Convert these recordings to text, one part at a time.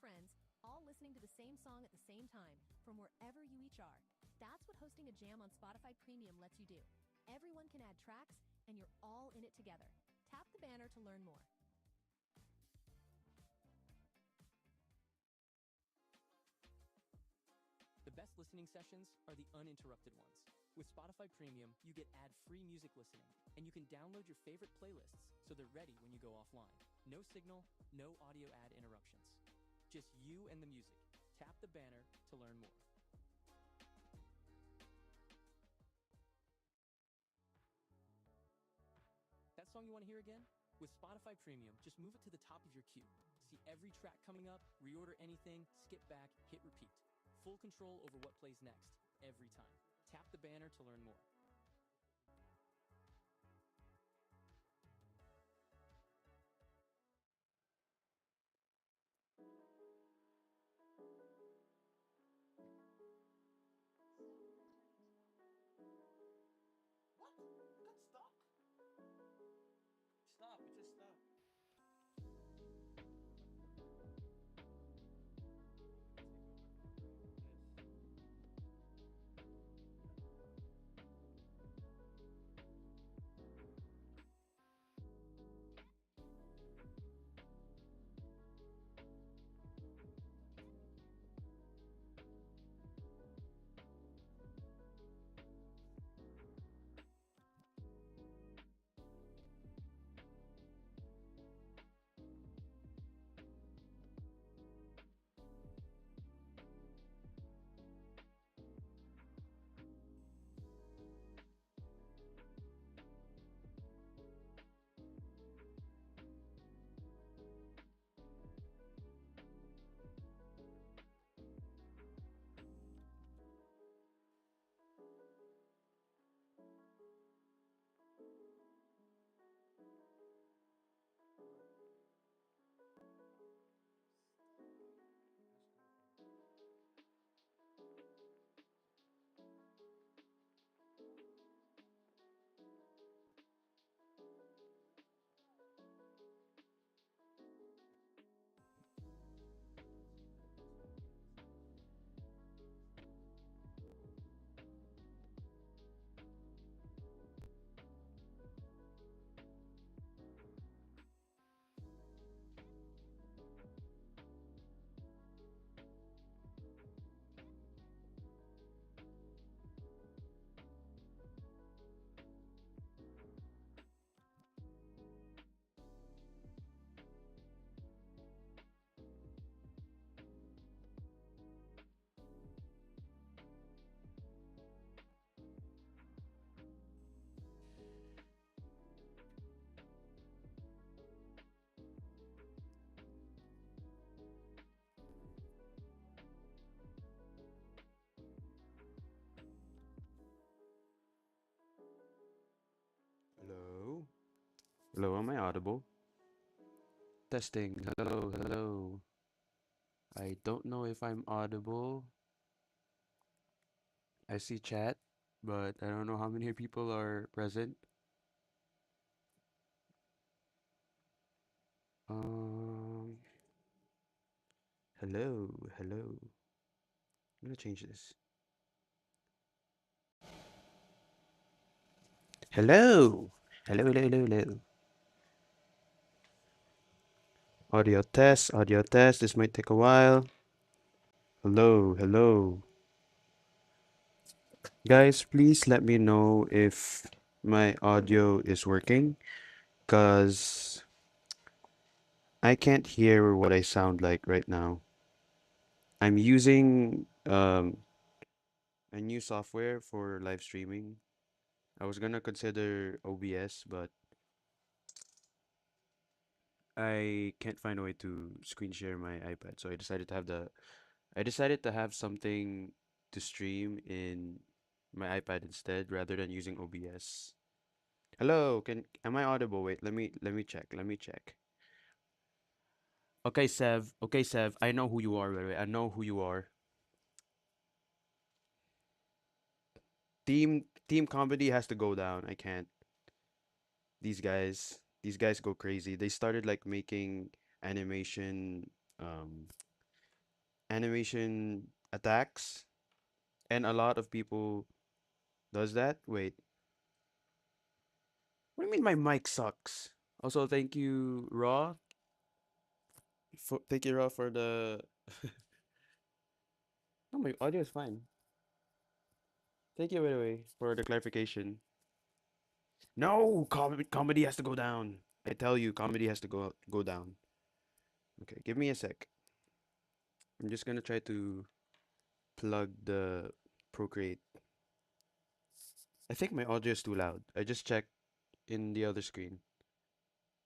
friends, all listening to the same song at the same time, from wherever you each are. That's what hosting a jam on Spotify Premium lets you do. Everyone can add tracks, and you're all in it together. Tap the banner to learn more. The best listening sessions are the uninterrupted ones. With Spotify Premium, you get ad-free music listening, and you can download your favorite playlists so they're ready when you go offline. No signal, no audio ad interruptions. Just you and the music. Tap the banner to learn more. That song you want to hear again? With Spotify Premium, just move it to the top of your queue. See every track coming up, reorder anything, skip back, hit repeat. Full control over what plays next, every time. Tap the banner to learn more. What? Got stuck? Stop, it just stopped. Hello? Hello, am I audible? Testing. Hello, hello. I don't know if I'm audible. I see chat, but I don't know how many people are present. Um, hello, hello. I'm gonna change this. Hello. Hello, hello, hello, hello. Audio test, audio test. This might take a while. Hello, hello. Guys, please let me know if my audio is working, because I can't hear what I sound like right now. I'm using a new software for live streaming. I was gonna consider OBS, but I can't find a way to screen share my iPad, so I decided to have something to stream in my iPad instead rather than using OBS. Hello, am I audible? Wait, let me check. Let me check. Okay, Sev. Okay, Sev. I know who you are, by the way. I know who you are. Team comedy has to go down. I can't. These guys go crazy. They started like making animation. Um, animation attacks, and a lot of people does that. Wait, what do you mean my mic sucks? Also, thank you Raw for the. No, my audio is fine. Thank you by the way for the clarification. No, comedy has to go down. I tell you, comedy has to go down. Okay, give me a sec. I'm just gonna try to plug the Procreate. I think my audio is too loud. I just checked in the other screen.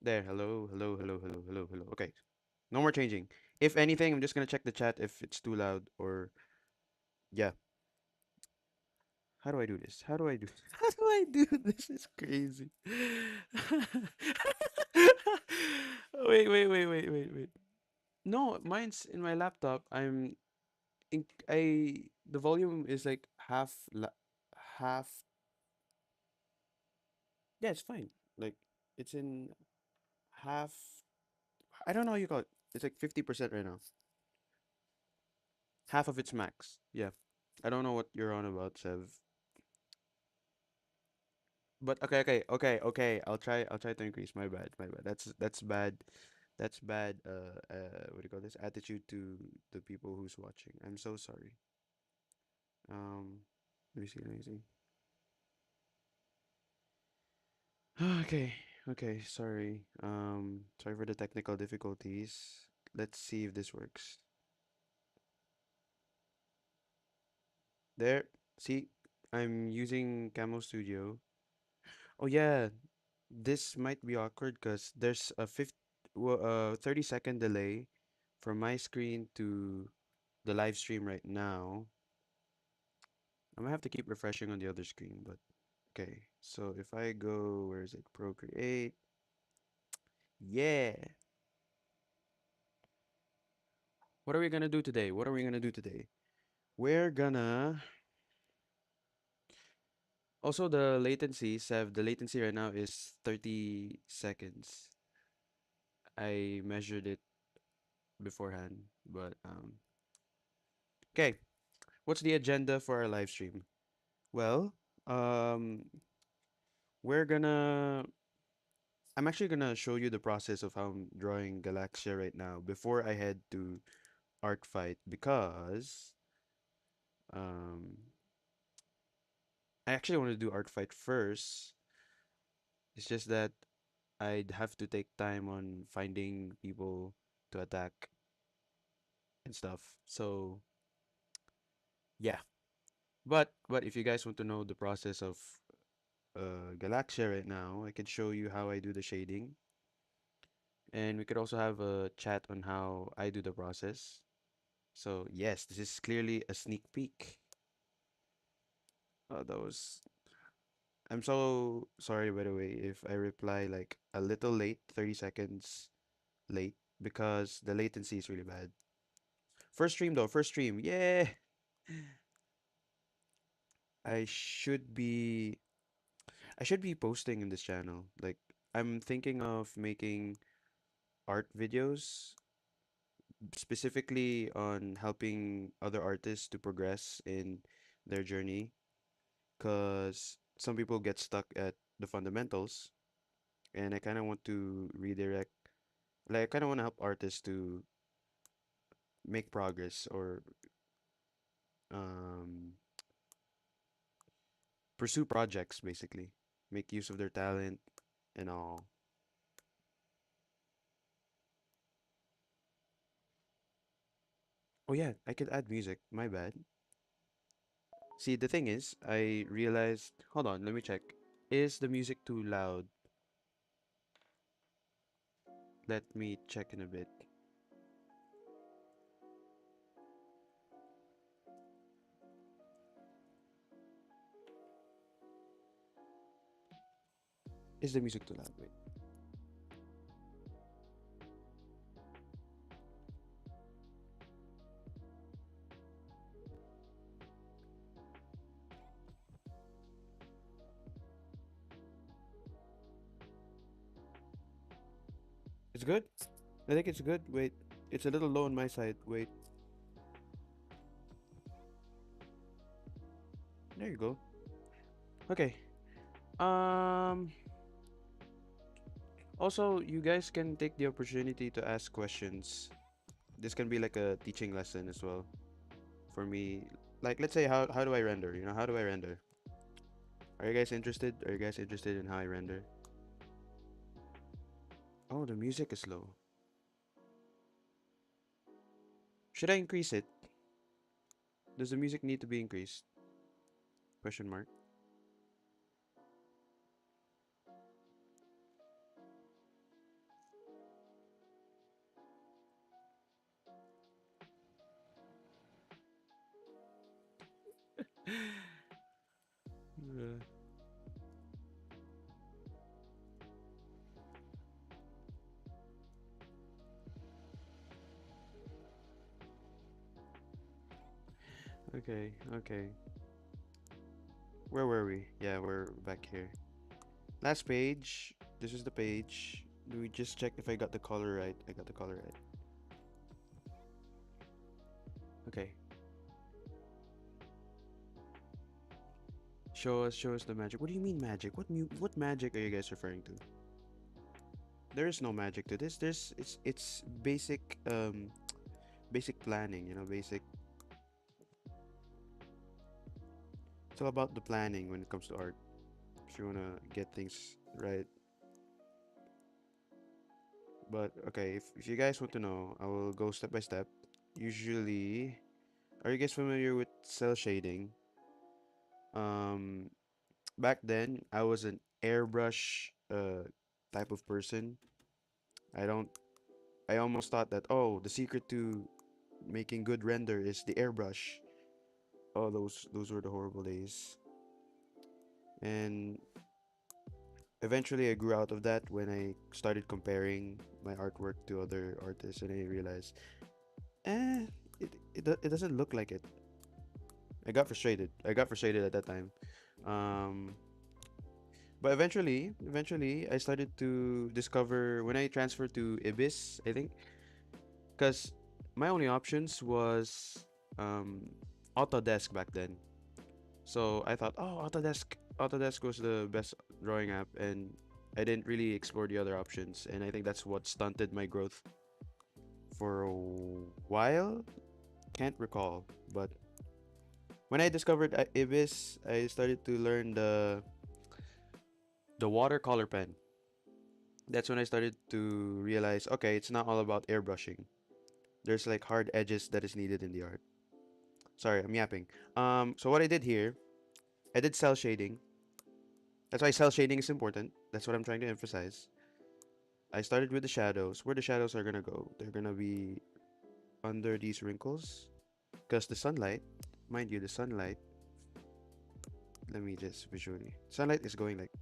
There, hello, hello, hello, hello, hello, hello. Okay, no more changing. If anything, I'm just gonna check the chat if it's too loud or yeah. How do I do this? How do I do? How do I do this? Is crazy. Wait. No, mine's in my laptop. The volume is like half. Yeah, it's fine. Like it's in half. I don't know how you call it. It's like 50% right now. Half of its max. Yeah. I don't know what you're on about, Sev. But okay. I'll try to increase. My bad. My bad. That's bad. That's bad. What do you call this? Attitude to the people who's watching. I'm so sorry. Um, let me see. Let me see. Okay. Okay. Sorry. Sorry for the technical difficulties. Let's see if this works. There. See, I'm using Camo Studio. Oh yeah, this might be awkward because there's a 30-second delay from my screen to the live stream right now. I'm gonna have to keep refreshing on the other screen, but okay. So if I go, where is it? Procreate. Yeah. What are we gonna do today? What are we gonna do today? We're gonna also the latency, Sev, the latency right now is 30 seconds. I measured it beforehand, but okay. What's the agenda for our live stream? Well, um, we're gonna. I'm actually gonna show you the process of how I'm drawing Galaxia right now before I head to Art Fight because um, I actually want to do Art Fight first. It's just that I'd have to take time on finding people to attack and stuff. So yeah, but if you guys want to know the process of Galaxia right now, I can show you how I do the shading. And we could also have a chat on how I do the process. So yes, this is clearly a sneak peek. That was. I'm so sorry by the way if I reply like a little late, 30 seconds late because the latency is really bad. First stream though, first stream. Yeah. I should be I should be posting in this channel. Like I'm thinking of making art videos specifically on helping other artists to progress in their journey because some people get stuck at the fundamentals and I kind of want to redirect, like I kind of want to help artists to make progress or um, pursue projects basically, make use of their talent and all. Oh yeah, I could add music, my bad. See, the thing is, I realized, hold on, let me check. Is the music too loud? Let me check in a bit. Is the music too loud? Wait. It's good? I think it's good. Wait. It's a little low on my side. Wait. There you go. Okay. Um. Also, you guys can take the opportunity to ask questions. This can be like a teaching lesson as well for me. Like, let's say, how do I render? You know, how do I render? Are you guys interested? Are you guys interested in how I render? Oh, the music is low. Should I increase it? Does the music need to be increased? Question mark. Uh, okay, okay. Where were we? Yeah, we're back here. Last page. This is the page. Do we just check if I got the color right? I got the color right. Okay. Show us the magic. What do you mean magic? What magic are you guys referring to? There is no magic to this. It's basic basic planning, you know, basic. It's all about the planning when it comes to art. If you wanna get things right. But okay, if you guys want to know, I will go step by step. Usually, are you guys familiar with cell shading? Um, Back then I was an airbrush type of person. I don't I almost thought that, oh, the secret to making good render is the airbrush. Oh, those were the horrible days. And eventually I grew out of that when I started comparing my artwork to other artists, and I realized, eh, it doesn't look like it. I got frustrated. I got frustrated at that time. Um, but eventually, I started to discover when I transferred to Ibis, I think, because my only options was um, Autodesk back then. So I thought, oh, Autodesk was the best drawing app, and I didn't really explore the other options, and I think that's what stunted my growth for a while. Can't recall, but when I discovered Ibis, I started to learn the watercolor pen. That's when I started to realize, okay, it's not all about airbrushing. There's like hard edges that is needed in the art. Sorry, I'm yapping. So what I did here, I did cell shading. That's why cell shading is important. That's what I'm trying to emphasize. I started with the shadows. Where the shadows are gonna go? They're gonna be under these wrinkles, because the sunlight, mind you, the sunlight. Let me just visually. Sunlight is going like.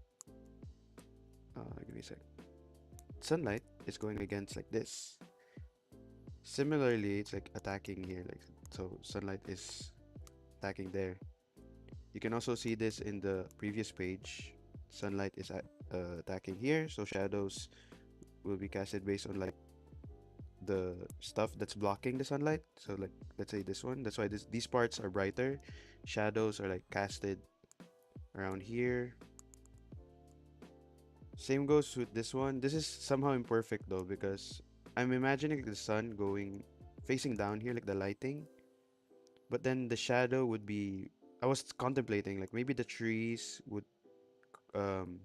Give me a sec. Sunlight is going against like this. Similarly, it's like attacking here, like so. Sunlight is attacking there. You can also see this in the previous page. Sunlight is attacking here, so shadows will be casted based on like the stuff that's blocking the sunlight. So like let's say this one. That's why these parts are brighter. Shadows are like casted around here. Same goes with this one. This is somehow imperfect though, because I'm imagining the sun going facing down here, like the lighting. But then the shadow would be. I was contemplating like maybe the trees would um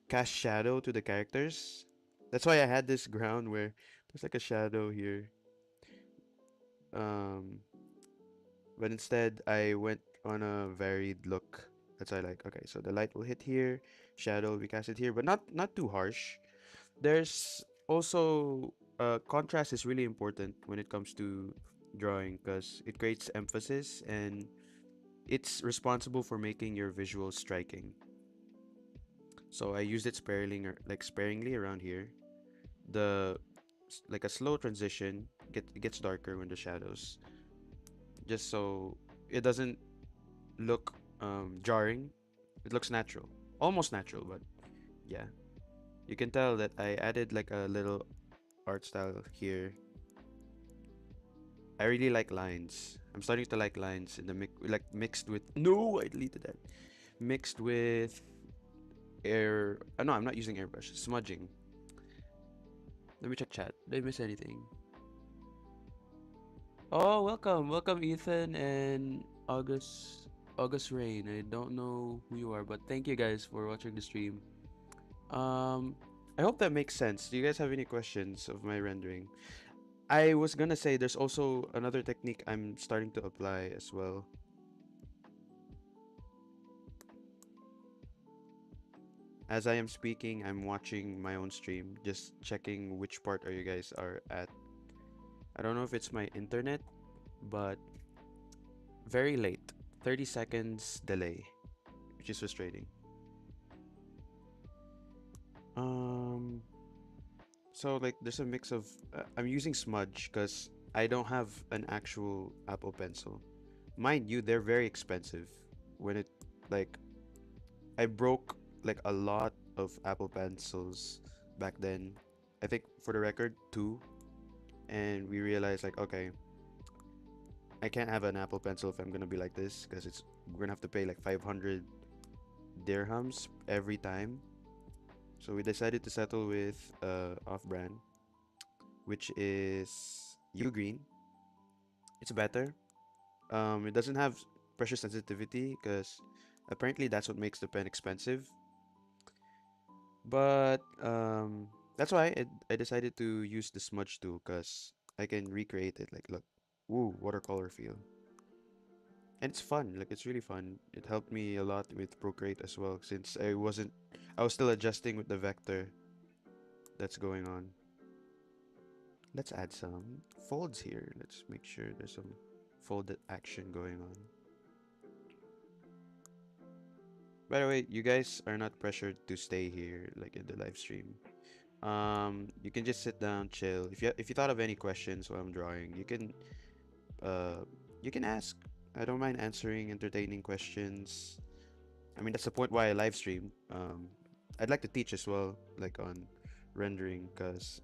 cast shadow to the characters. That's why I had this ground where there's like a shadow here. Um, but instead I went on a varied look. That's why I like. Okay, so the light will hit here, shadow will be casted here, but not too harsh. There's also contrast is really important when it comes to drawing, because it creates emphasis and it's responsible for making your visuals striking. So I used it sparingly, sparingly around here. The like a slow transition it gets darker when the shadows, just so it doesn't look jarring. It looks natural, almost natural, but yeah, you can tell that I added like a little art style here. I really like lines. I'm starting to like lines in the mixed with no, I deleted that. Mixed with air. No, I'm not using airbrush. Smudging. Let me check chat. Did I miss anything? Oh, welcome, Ethan and August Rain. I don't know who you are, but thank you guys for watching the stream. Um, I hope that makes sense. Do you guys have any questions of my rendering? I was gonna say there's also another technique I'm starting to apply as well. As I am speaking, I'm watching my own stream, just checking which part are you guys are at. I don't know if it's my internet, but very late. 30 seconds delay, which is frustrating. Um, so like there's a mix of I'm using smudge because I don't have an actual Apple Pencil. Mind you, they're very expensive. When it like I broke like a lot of Apple Pencils back then. I think for the record, two. And we realized like, okay, I can't have an Apple Pencil if I'm gonna be like this because it's we're gonna have to pay like 500 dirhams every time. So we decided to settle with off-brand, which is U Green. It's better. It doesn't have pressure sensitivity because apparently that's what makes the pen expensive. But that's why I decided to use the smudge tool because I can recreate it. Like, look, ooh, watercolor feel, and it's fun. Like, it's really fun. It helped me a lot with Procreate as well since I was still adjusting with the vector that's going on. Let's add some folds here. Let's make sure there's some folded action going on. By the way, you guys are not pressured to stay here like in the live stream. You can just sit down, chill. If you thought of any questions while I'm drawing, uh you can ask. I don't mind answering entertaining questions. I mean, that's the point why I live stream. I'd like to teach as well, like on rendering, because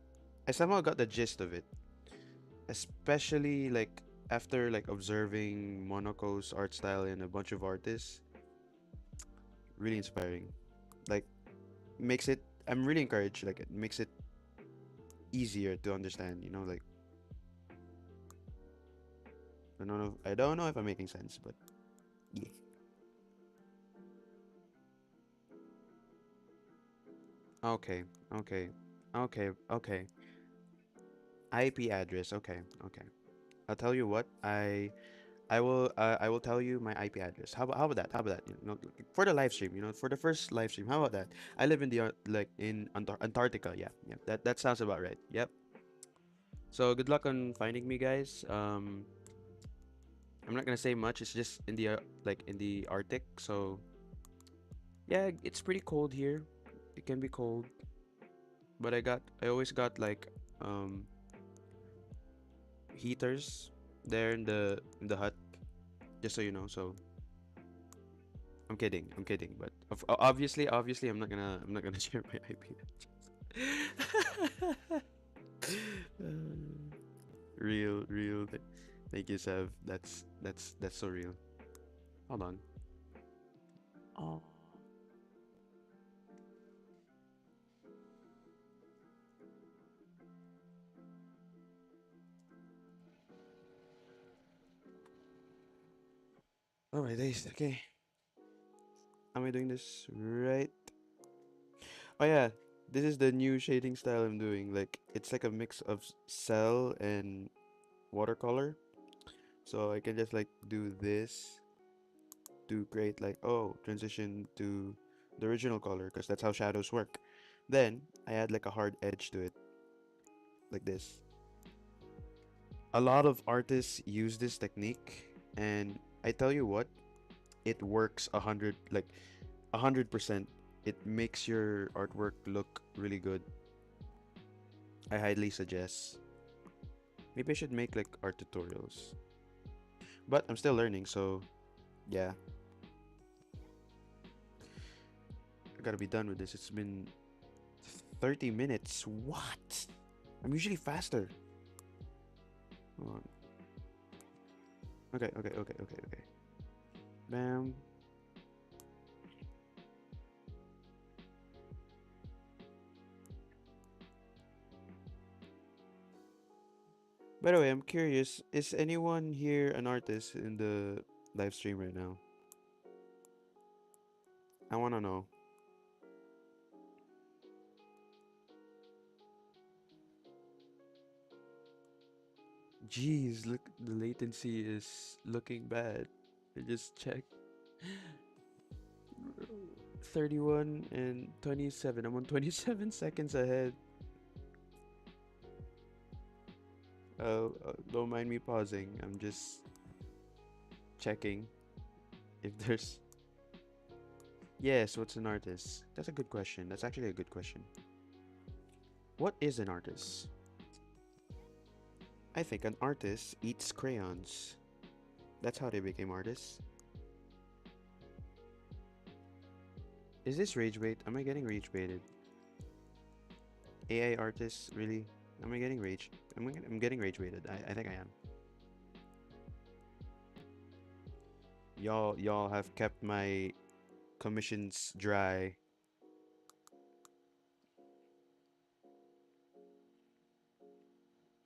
I somehow got the gist of it, especially like after like observing Monaco's art style and a bunch of artists. Really inspiring. Like makes it. I'm really encouraged. Like it makes it easier to understand. You know, like I don't know if I'm making sense, but yeah. Okay, okay, okay. IP address. Okay, okay. I'll tell you what. I will tell you my IP address. How about that? How about that? You know, for the live stream. You know, for the first live stream. How about that? I live in the like in Antarctica. Yeah, yeah. That sounds about right. Yep. So good luck on finding me, guys. I'm not gonna say much. It's just in the like in the Arctic. So yeah, it's pretty cold here. It can be cold, but I always got like um heaters there in the hut, just so you know. So I'm kidding, but obviously I'm not gonna share my IP address. Real. Thank you, Sev. That's so real. Hold on. Oh. Oh my days. Okay. Am I doing this right? Oh yeah. This is the new shading style I'm doing. Like it's like a mix of cell and watercolor. So I can just like do this to create like transition to the original color because that's how shadows work. Then I add like a hard edge to it like this. A lot of artists use this technique, and I tell you what, it works 100%. It makes your artwork look really good. I highly suggest. Maybe I should make like art tutorials, but I'm still learning, so yeah, I gotta be done with this. It's been 30 minutes. What? I'm usually faster. Hold on. Okay, okay, okay, okay, okay. Bam. By the way, I'm curious, is anyone here an artist in the live stream right now? I want to know. Jeez, look, the latency is looking bad. I just checked. 31 and 27. I'm on 27 seconds ahead. Don't mind me pausing. I'm just checking if there's. Yes, what's an artist? That's a good question. That's actually a good question. What is an artist? I think an artist eats crayons. That's how they became artists. Is this rage bait? Am I getting rage baited? AI artists, really? Am I getting rage? I'm getting rage baited. I think I am. Y'all have kept my commissions dry.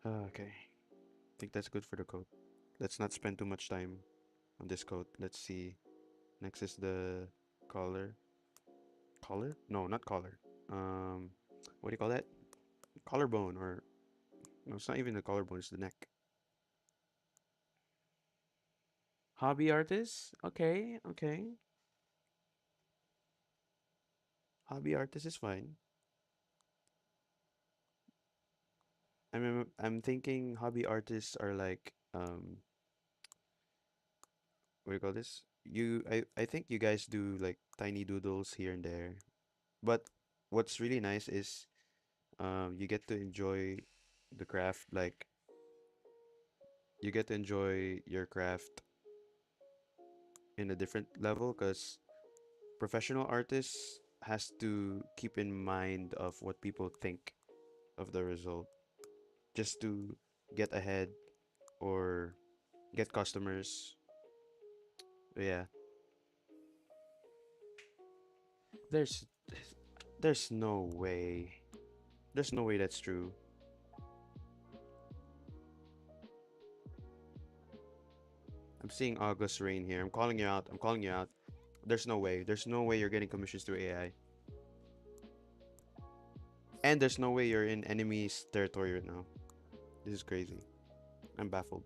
Okay. I think that's good for the code. Let's not spend too much time on this code. Let's see. Next is the collar. Collar? No, not collar. What do you call that? Collarbone or no, it's not even the collarbone, it's the neck. Hobby artist? Okay, okay. Hobby artist is fine. I'm thinking hobby artists are like what do you call this? I think you guys do like tiny doodles here and there. But what's really nice is you get to enjoy the craft, like you get to enjoy your craft in a different level because professional artists has to keep in mind of what people think of the result just to get ahead or get customers. Yeah, there's there's no way. There's no way that's true. I'm seeing August Rain here. I'm calling you out. I'm calling you out. There's no way. There's no way you're getting commissions through AI. And there's no way you're in enemy's territory right now. This is crazy. I'm baffled.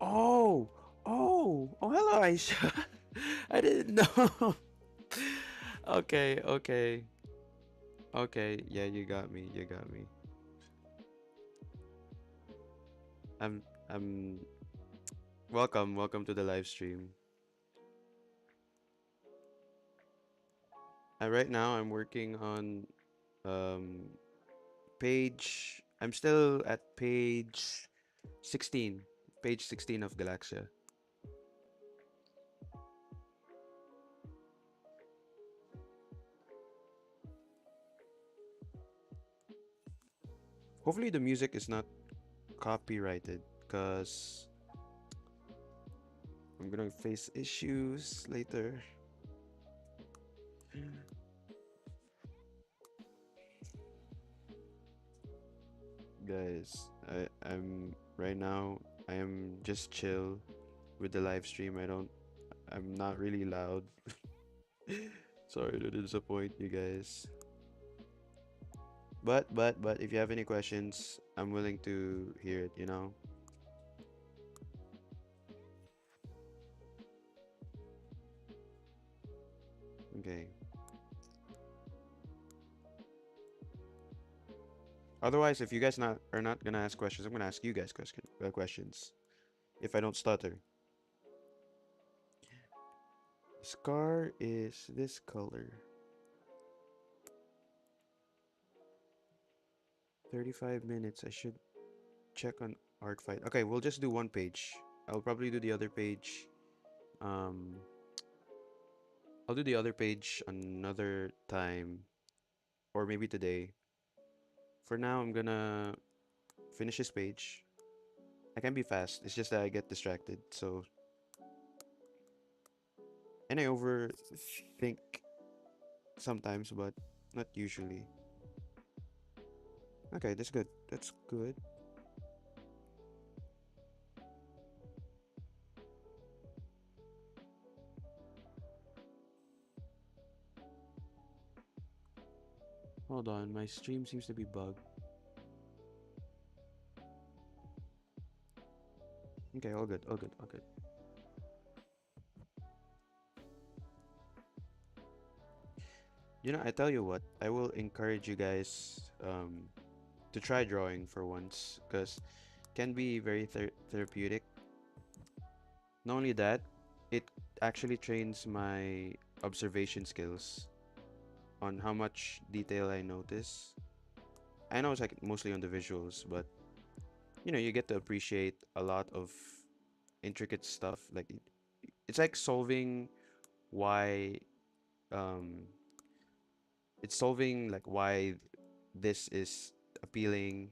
Oh! Oh! Oh, hello, Aisha. I didn't know. Okay, okay. Okay, yeah, you got me. You got me. I'm welcome to the live stream. Right now I'm working on um I'm still at page 16. Page 16 of Galaxia. Hopefully the music is not copyrighted because I'm gonna face issues later. Guys, I'm right now I am just chill with the live stream. I'm not really loud. Sorry to disappoint you guys. But if you have any questions, I'm willing to hear it, you know? Okay. Otherwise, if you guys not are not gonna ask questions, I'm gonna ask you guys questions. If I don't stutter. Scar is this color. 35 minutes. I should check on art fight. Okay, we'll just do one page. I'll probably do the other page. Um, I'll do the other page another time. or maybe today. For now, I'm gonna finish this page. I can be fast. It's just that I get distracted. So, and I overthink sometimes, but not usually. Okay, that's good. That's good. Hold on, my stream seems to be bugged. Okay, all good, all good, all good. You know, I tell you what, I will encourage you guys to try drawing for once, because can be very therapeutic. Not only that, it actually trains my observation skills on how much detail I notice. I know it's like mostly on the visuals, but you know, you get to appreciate a lot of intricate stuff. Like it's like solving why um it's solving like why this is appealing,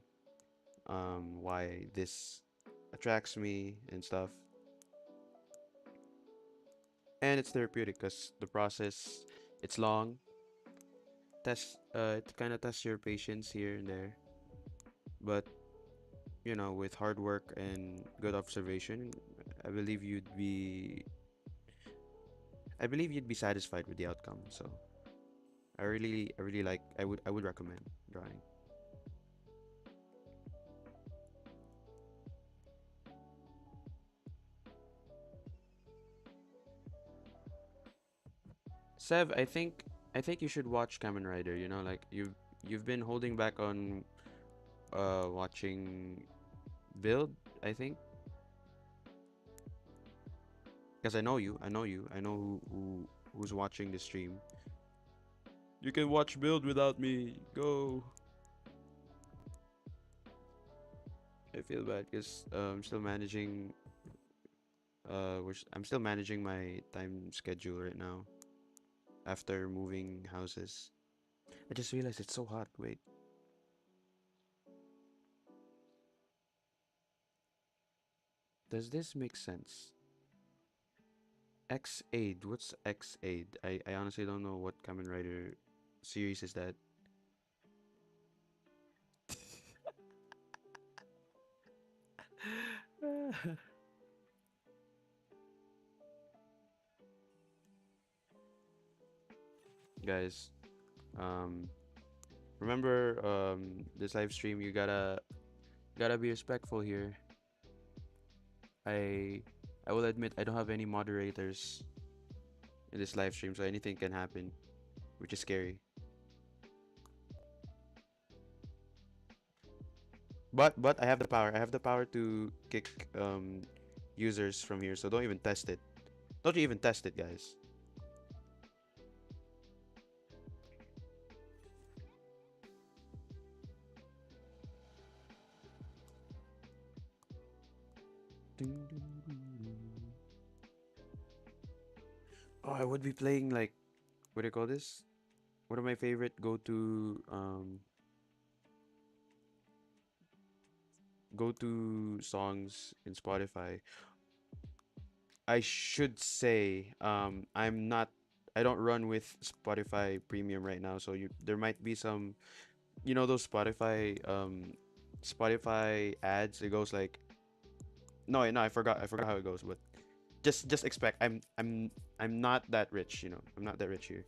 why this attracts me and stuff. And it's therapeutic because the process, it's long. It kind of tests your patience here and there, but you know, with hard work and good observation, I believe you'd be I believe you'd be satisfied with the outcome. So I really like, I would recommend drawing. Sev, I think you should watch Kamen Rider. You know, like you've been holding back on watching Build, I think, because I know who's watching the stream. You can watch Build without me. Go. I feel bad because I'm still managing. I'm still managing my time schedule right now after moving houses. I just realized it's so hot. Wait, does this make sense? X Aid. What's X Aid? I honestly don't know what Kamen Rider series is that. Guys, um, remember this live stream. You gotta be respectful here. I I will admit I don't have any moderators in this live stream, so anything can happen, which is scary. But I have the power. I have the power to kick users from here. So don't even test it. Don't you even test it, guys. Ding, ding, ding, ding. Oh, I would be playing like, what do you call this? One of my favorite go to songs in Spotify. I should say I don't run with Spotify Premium right now, so you there might be some, you know, those Spotify ads. It goes like, no, I forgot how it goes, but just expect I'm not that rich, you know. I'm not that rich here.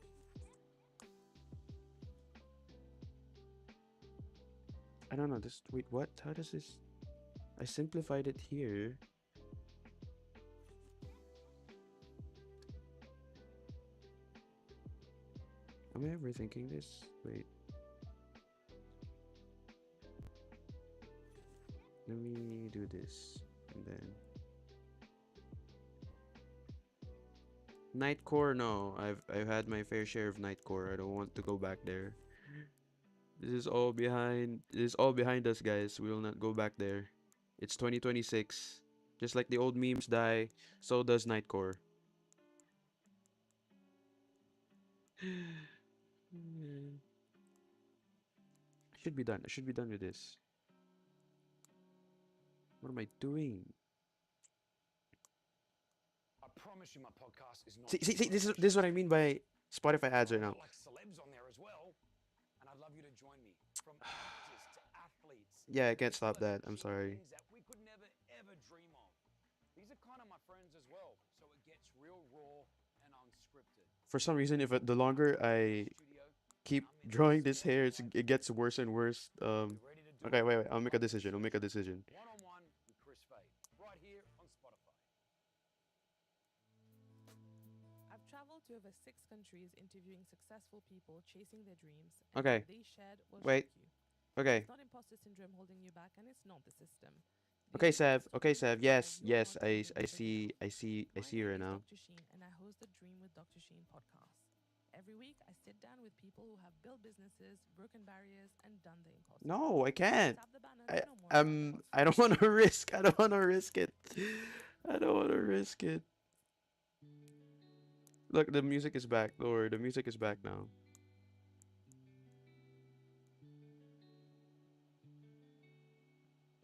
I don't know this. Wait, what? How does this? I simplified it here. Am I overthinking this? Wait, let me do this and then Nightcore. No, I've had my fair share of Nightcore. I don't want to go back there. This is all behind us, guys. We will not go back there. It's 2026. Just like the old memes die, so does Nightcore. Should be done. I should be done with this. What am I doing? I promise you my podcast is not See, this is what I mean by Spotify ads right now. like celebs on there as well. And I'd love you to join me. From actors to athletes. Yeah, I can't stop that. I'm sorry. That we could never ever dream of. These are kind of my friends as well. So it gets real raw and unscripted. For some reason, the longer I keep drawing this hair, it gets worse and worse. Okay, wait. I'll make a decision. I'll make a decision. One-on-one with Chris Fade, right here on Spotify. I've traveled to over 6 countries interviewing successful people chasing their dreams. Okay. What they shared will Wait. shock you. Okay. It's not imposter syndrome holding you back, and it's not the system. Okay, Sav. Okay, Sav. Yes. I see you right now. Dr. Sheen, and I host the Dream with Dr. Sheen podcast. Every week, I sit down with people who have built businesses, broken barriers, and done the impossible. No, I can't. Tap the banner to know more about I don't want to risk. I don't want to risk it. I don't want to risk it. Look, the music is back. Don't worry, the music is back now.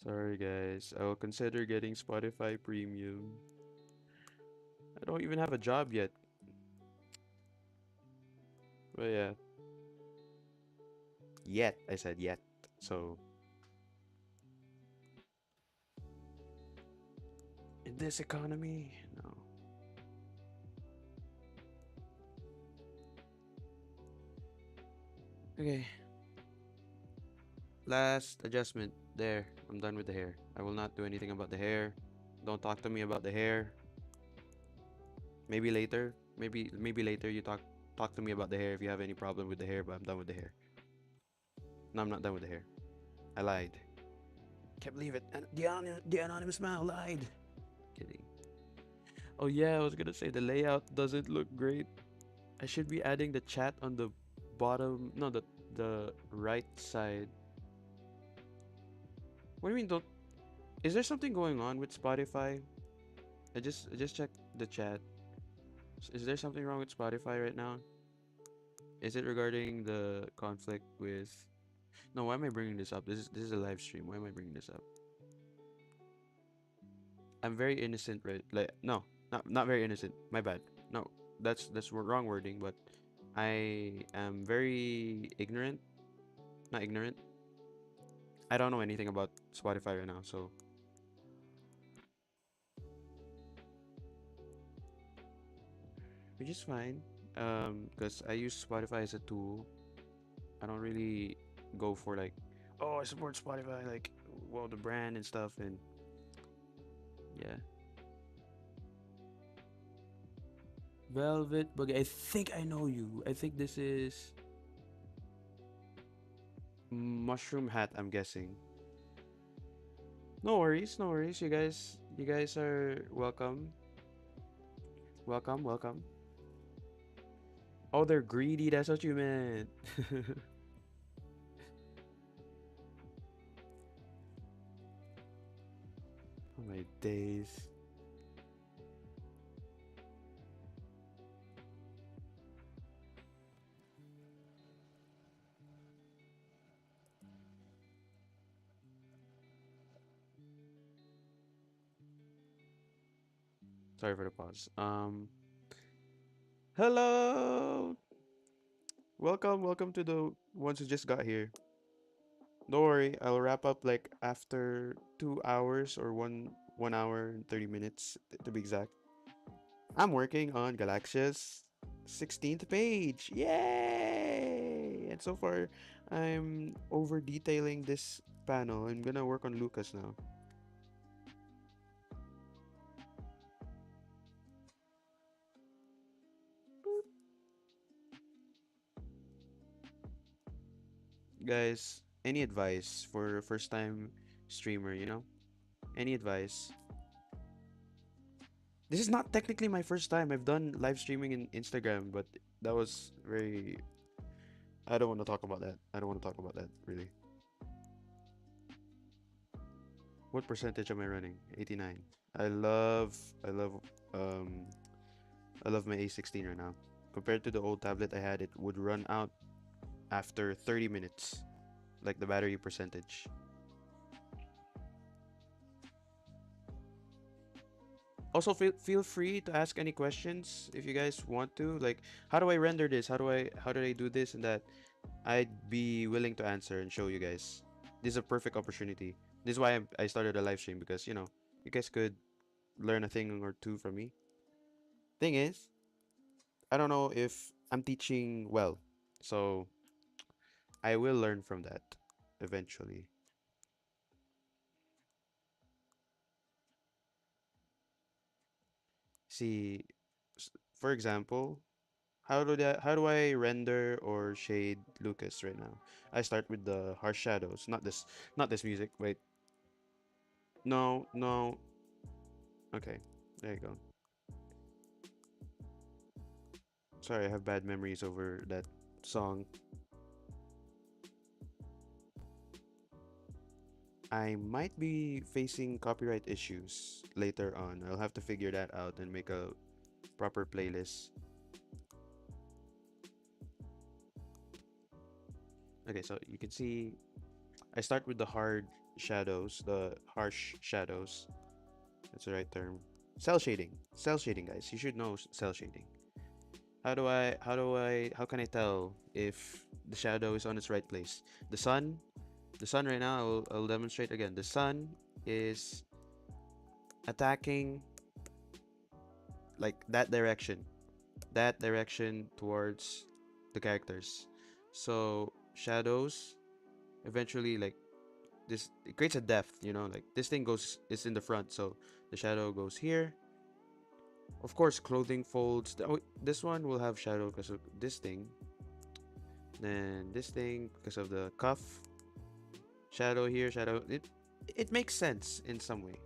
Sorry, guys. I will consider getting Spotify Premium. I don't even have a job yet. But yeah. Yet. I said yet. So. In this economy, no. Okay. Last adjustment. There. I'm done with the hair. I will not do anything about the hair. Don't talk to me about the hair. Maybe later. Maybe later you talk to me about the hair if you have any problem with the hair, but I'm done with the hair. No, I'm not done with the hair. I lied. Can't believe it. And the anonymous man lied. Kidding. Oh yeah, I was gonna say the layout doesn't look great. I should be adding the chat on the bottom. No, the right side. What do you mean don't? Is there something going on with Spotify? I just checked the chat. Is there something wrong with Spotify right now? Is it regarding the conflict with? No, why am I bringing this up? This is a live stream. Why am I bringing this up? I'm very innocent, right? Like no, not very innocent. My bad. No, that's wrong wording. But I am very ignorant. Not ignorant. I don't know anything about Spotify right now, so. Which is fine. Because I use Spotify as a tool. I don't really go for like, oh, I support Spotify, like, well, the brand and stuff, and yeah. Velvet Buggy. I think I know you. I think this is Mushroom Hat, I'm guessing. No worries, no worries. You guys are welcome. Welcome. Oh, they're greedy. That's what you meant. Oh my days. Sorry for the pause. Hello. Welcome to the ones who just got here. Don't worry, I'll wrap up like after 2 hours or 1 hour and 30 minutes to be exact. I'm working on Galaxia's 16th page. Yay! And so far, I'm over detailing this panel. I'm gonna work on Lucas now. Guys, any advice for first time streamer, you know? Any advice? This is not technically my first time. I've done live streaming in Instagram, but that was very. I don't want to talk about that. I don't want to talk about that, really. What percentage am I running? 89. I love um I love my A16 right now. Compared to the old tablet I had, it would run out after 30 minutes. like the battery percentage. Also, feel free to ask any questions if you guys want to. Like, how do I render this? How do I do this and that? I'd be willing to answer and show you guys. This is a perfect opportunity. This is why I started a live stream, because you guys could learn a thing or two from me. Thing is, I don't know if I'm teaching well, so I will learn from that eventually. See, for example, how do I render or shade Lucas right now? I start with the harsh shadows, not this music. Wait, no, no. Okay, there you go. Sorry, I have bad memories over that song. I might be facing copyright issues later on. I'll have to figure that out and make a proper playlist. Okay, so you can see I start with the harsh shadows. That's the right term. Cell shading. Cell shading, guys. You should know cell shading. How can I tell if the shadow is on its right place? The sun, the sun right now, I'll demonstrate again. The sun is attacking like that direction towards the characters. So shadows eventually, like, this, it creates a depth, like this thing goes is in the front, so the shadow goes here. Of course, clothing folds. This one will have shadow because of this thing. Then this thing because of the cuff. Shadow here, shadow. It makes sense in some way.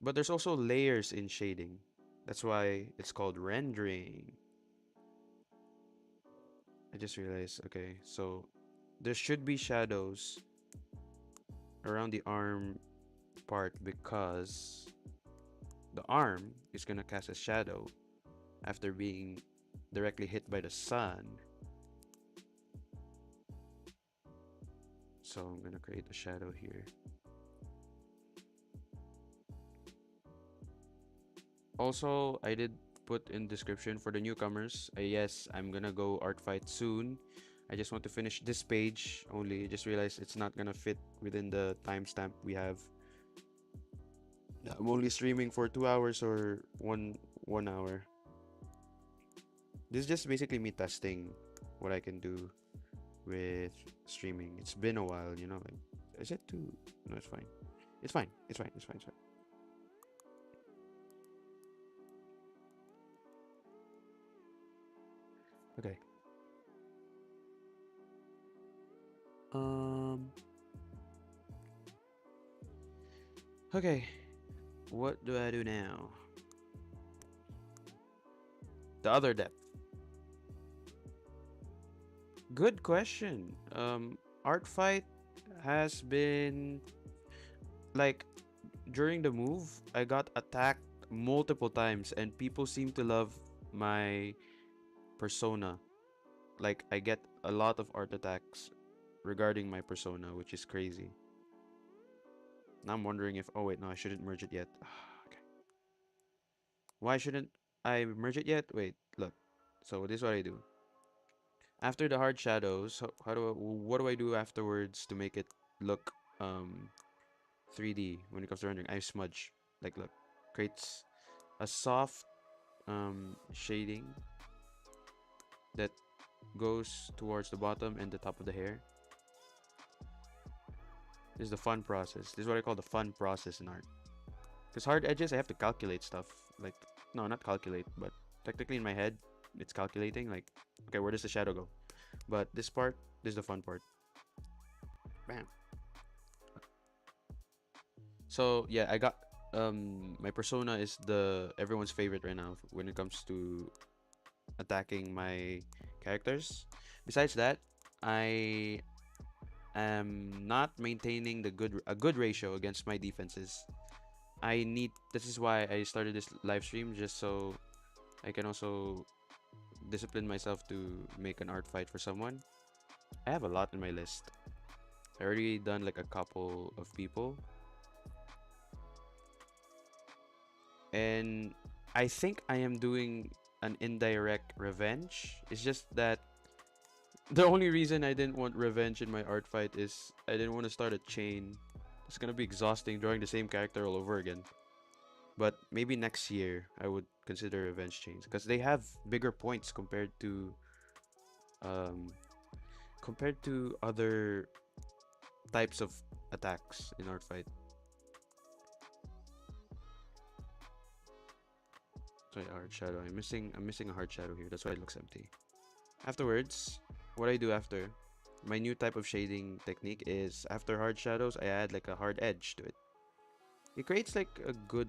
But there's also layers in shading. That's why it's called rendering. I just realized, okay, so there should be shadows around the arm part because the arm is gonna cast a shadow after being directly hit by the sun. So I'm gonna create a shadow here. Also, I did put in description for the newcomers. Yes, I'm gonna go art fight soon. I just want to finish this page only. Just realized it's not gonna fit within the timestamp we have. I'm only streaming for 2 hours or one hour. This is just basically me testing what I can do with streaming. It's been a while, like, is it too? No, it's fine. It's fine. It's fine. It's fine. It's fine. Okay. Um. Okay. What do I do now? The other depth. Good question. Art fight has been like, during the move, I got attacked multiple times, and people seem to love my persona. Like, I get a lot of art attacks regarding my persona, which is crazy. Now I'm wondering if, oh wait, no, I shouldn't merge it yet. Okay. Why shouldn't I merge it yet? Wait, look. So this is what I do. After the hard shadows, what do I do afterwards to make it look 3D when it comes to rendering? I smudge. Like, look, creates a soft shading that goes towards the bottom and the top of the hair. This is the fun process. This is what I call the fun process in art. Because hard edges, I have to calculate stuff. Like, no, not calculate, but technically in my head, it's calculating. Like, okay, where does the shadow go? But this part, this is the fun part. Bam. So yeah, I got my persona is the everyone's favorite right now when it comes to attacking my characters. Besides that, I am not maintaining a good ratio against my defenses. This is why I started this live stream, just so I can also discipline myself to make an art fight for someone. I have a lot in my list. I already done like a couple of people. And I think I am doing an indirect revenge. It's just that the only reason I didn't want revenge in my art fight is I didn't want to start a chain. It's gonna be exhausting drawing the same character all over again. But maybe next year I would consider revenge chains because they have bigger points um compared to other types of attacks in art fight. Sorry, hard shadow. I'm missing a hard shadow here. That's why it looks empty. Afterwards, what I do after, my new type of shading technique is after hard shadows, I add like a hard edge to it. It creates like a good,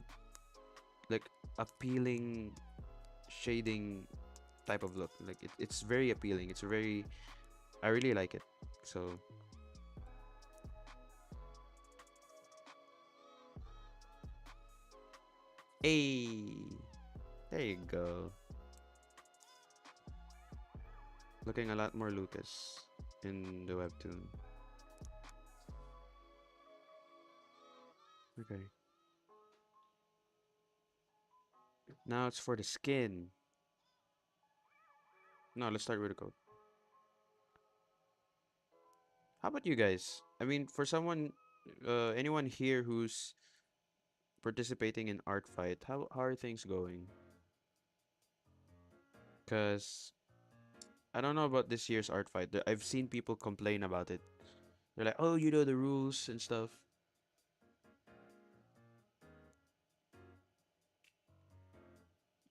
like appealing shading type of look. Like it's very appealing. I really like it. So hey, there you go. Looking a lot more Lucas in the webtoon. Okay. Now it's for the skin. No, let's start with the coat. How about you guys? I mean, for someone, anyone here who's participating in art fight, how are things going? Cause I don't know about this year's art fight. I've seen people complain about it. They're like, "Oh, you know the rules and stuff."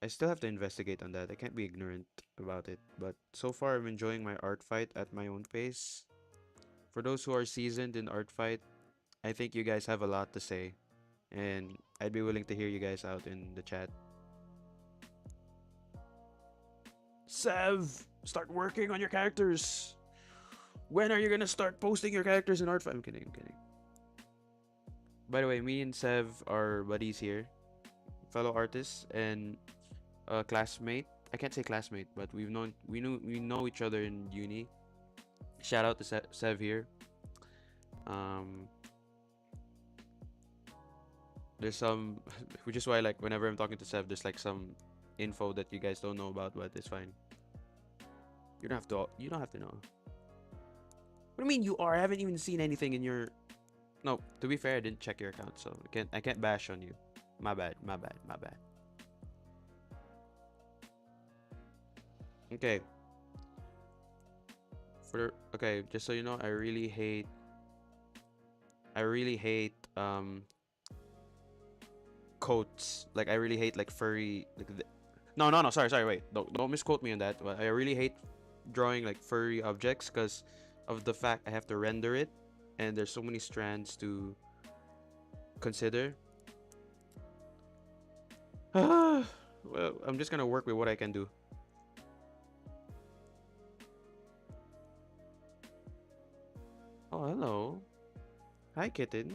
I still have to investigate on that. I can't be ignorant about it. But so far, I'm enjoying my art fight at my own pace. For those who are seasoned in art fight, I think you guys have a lot to say, and I'd be willing to hear you guys out in the chat. Sev, start working on your characters. When are you gonna start posting your characters in art fight? I'm kidding. I'm kidding. By the way, me and Sev are buddies here, fellow artists and a classmate. I can't say classmate, but we know each other in uni. Shout out to Sev here. Um, there's some, which is why like whenever I'm talking to Sev, there's like some info that you guys don't know about, but it's fine. You don't have to. You don't have to know. What do you mean you are? I haven't even seen anything in your. No, to be fair, I didn't check your account, so I can't bash on you. My bad. My bad. My bad. Okay. Okay, just so you know, I really hate coats. Like I really hate like furry no, no, no, sorry, wait. Don't misquote me on that. But I really hate drawing like furry objects because of the fact I have to render it and there's so many strands to consider. Well, I'm just gonna work with what I can do. Oh, hello. Hi, kitten.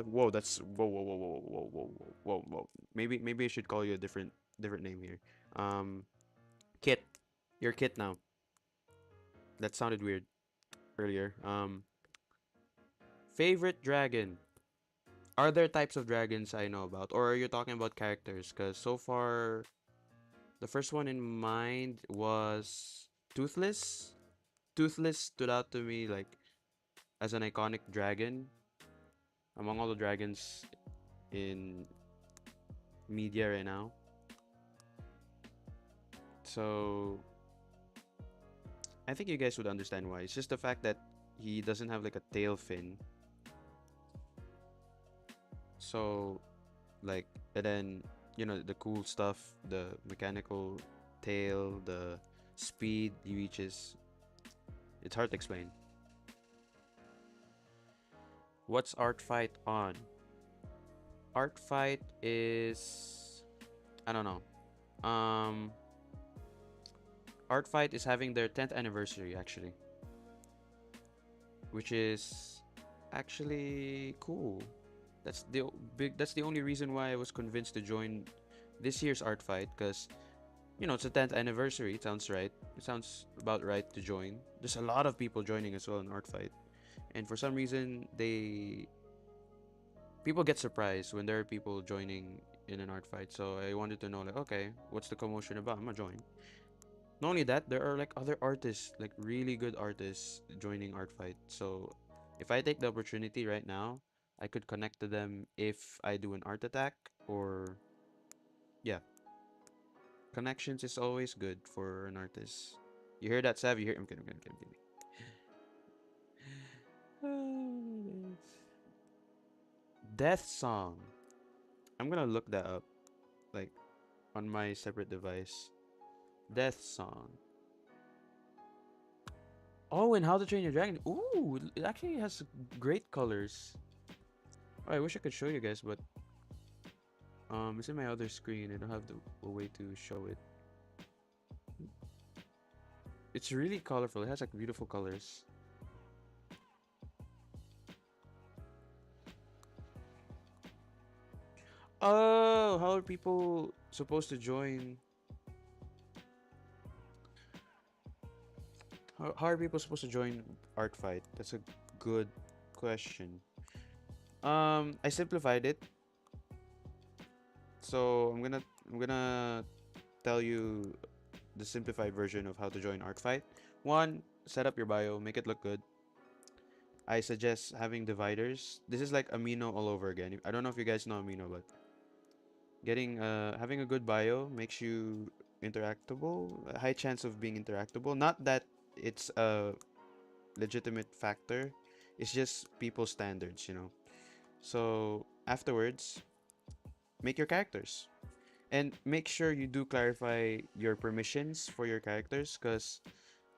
Whoa, that's whoa. Maybe I should call you a different name here. Kit. You're Kit now. That sounded weird earlier. Favorite dragon. Are there types of dragons I know about, or are you talking about characters? Because so far, the first one in mind was Toothless. Toothless stood out to me like as an iconic dragon among all the dragons in media right now. So I think you guys would understand why. It's just the fact that he doesn't have like a tail fin. So like, and then the cool stuff, the mechanical tail, the speed he reaches. It's hard to explain. What's art fight on? Art fight is, I don't know. Art fight is having their 10th anniversary actually, which is actually cool. That's the only reason why I was convinced to join this year's art fight, because it's the 10th anniversary. It sounds right. It sounds about right to join. There's a lot of people joining as well in Art Fight, and for some reason, people get surprised when there are people joining in an art fight. So I wanted to know, like, okay, what's the commotion about? I'm gonna join. Not only that, there are like other artists, like really good artists, joining art fight. So if I take the opportunity right now, I could connect to them if I do an art attack, or yeah, connections is always good for an artist. You hear that, Sav? You hear? I'm kidding. I'm kidding. Oh, Death song. I'm gonna look that up, like on my separate device. Death song. Oh, and How to Train Your Dragon. Ooh, it actually has great colors. Oh, I wish I could show you guys, but it's in my other screen. I don't have a way to show it. It's really colorful. It has like beautiful colors. Oh, how are people supposed to join? How are people supposed to join Art Fight? That's a good question. I simplified it. So I'm gonna tell you the simplified version of how to join Art Fight. One, set up your bio, make it look good. I suggest having dividers. This is like Amino all over again. I don't know if you guys know Amino, but having a good bio makes you interactable, a high chance of being interactable. Not that it's a legitimate factor. It's just people's standards. So afterwards, make your characters. And make sure you do clarify your permissions for your characters, because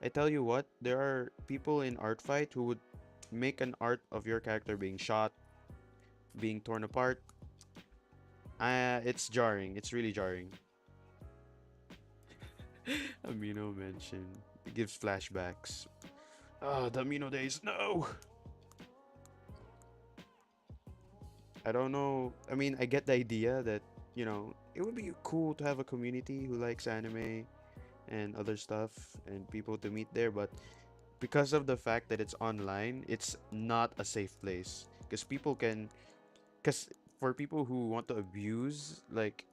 I tell you what, there are people in art fight who would make an art of your character being shot, being torn apart. It's jarring. It's really jarring. Amino mention. It gives flashbacks. Oh, the Amino days. No! I don't know. I mean, I get the idea that, it would be cool to have a community who likes anime and other stuff and people to meet there, but because of the fact that it's online, it's not a safe place. Because for people who want to abuse, like,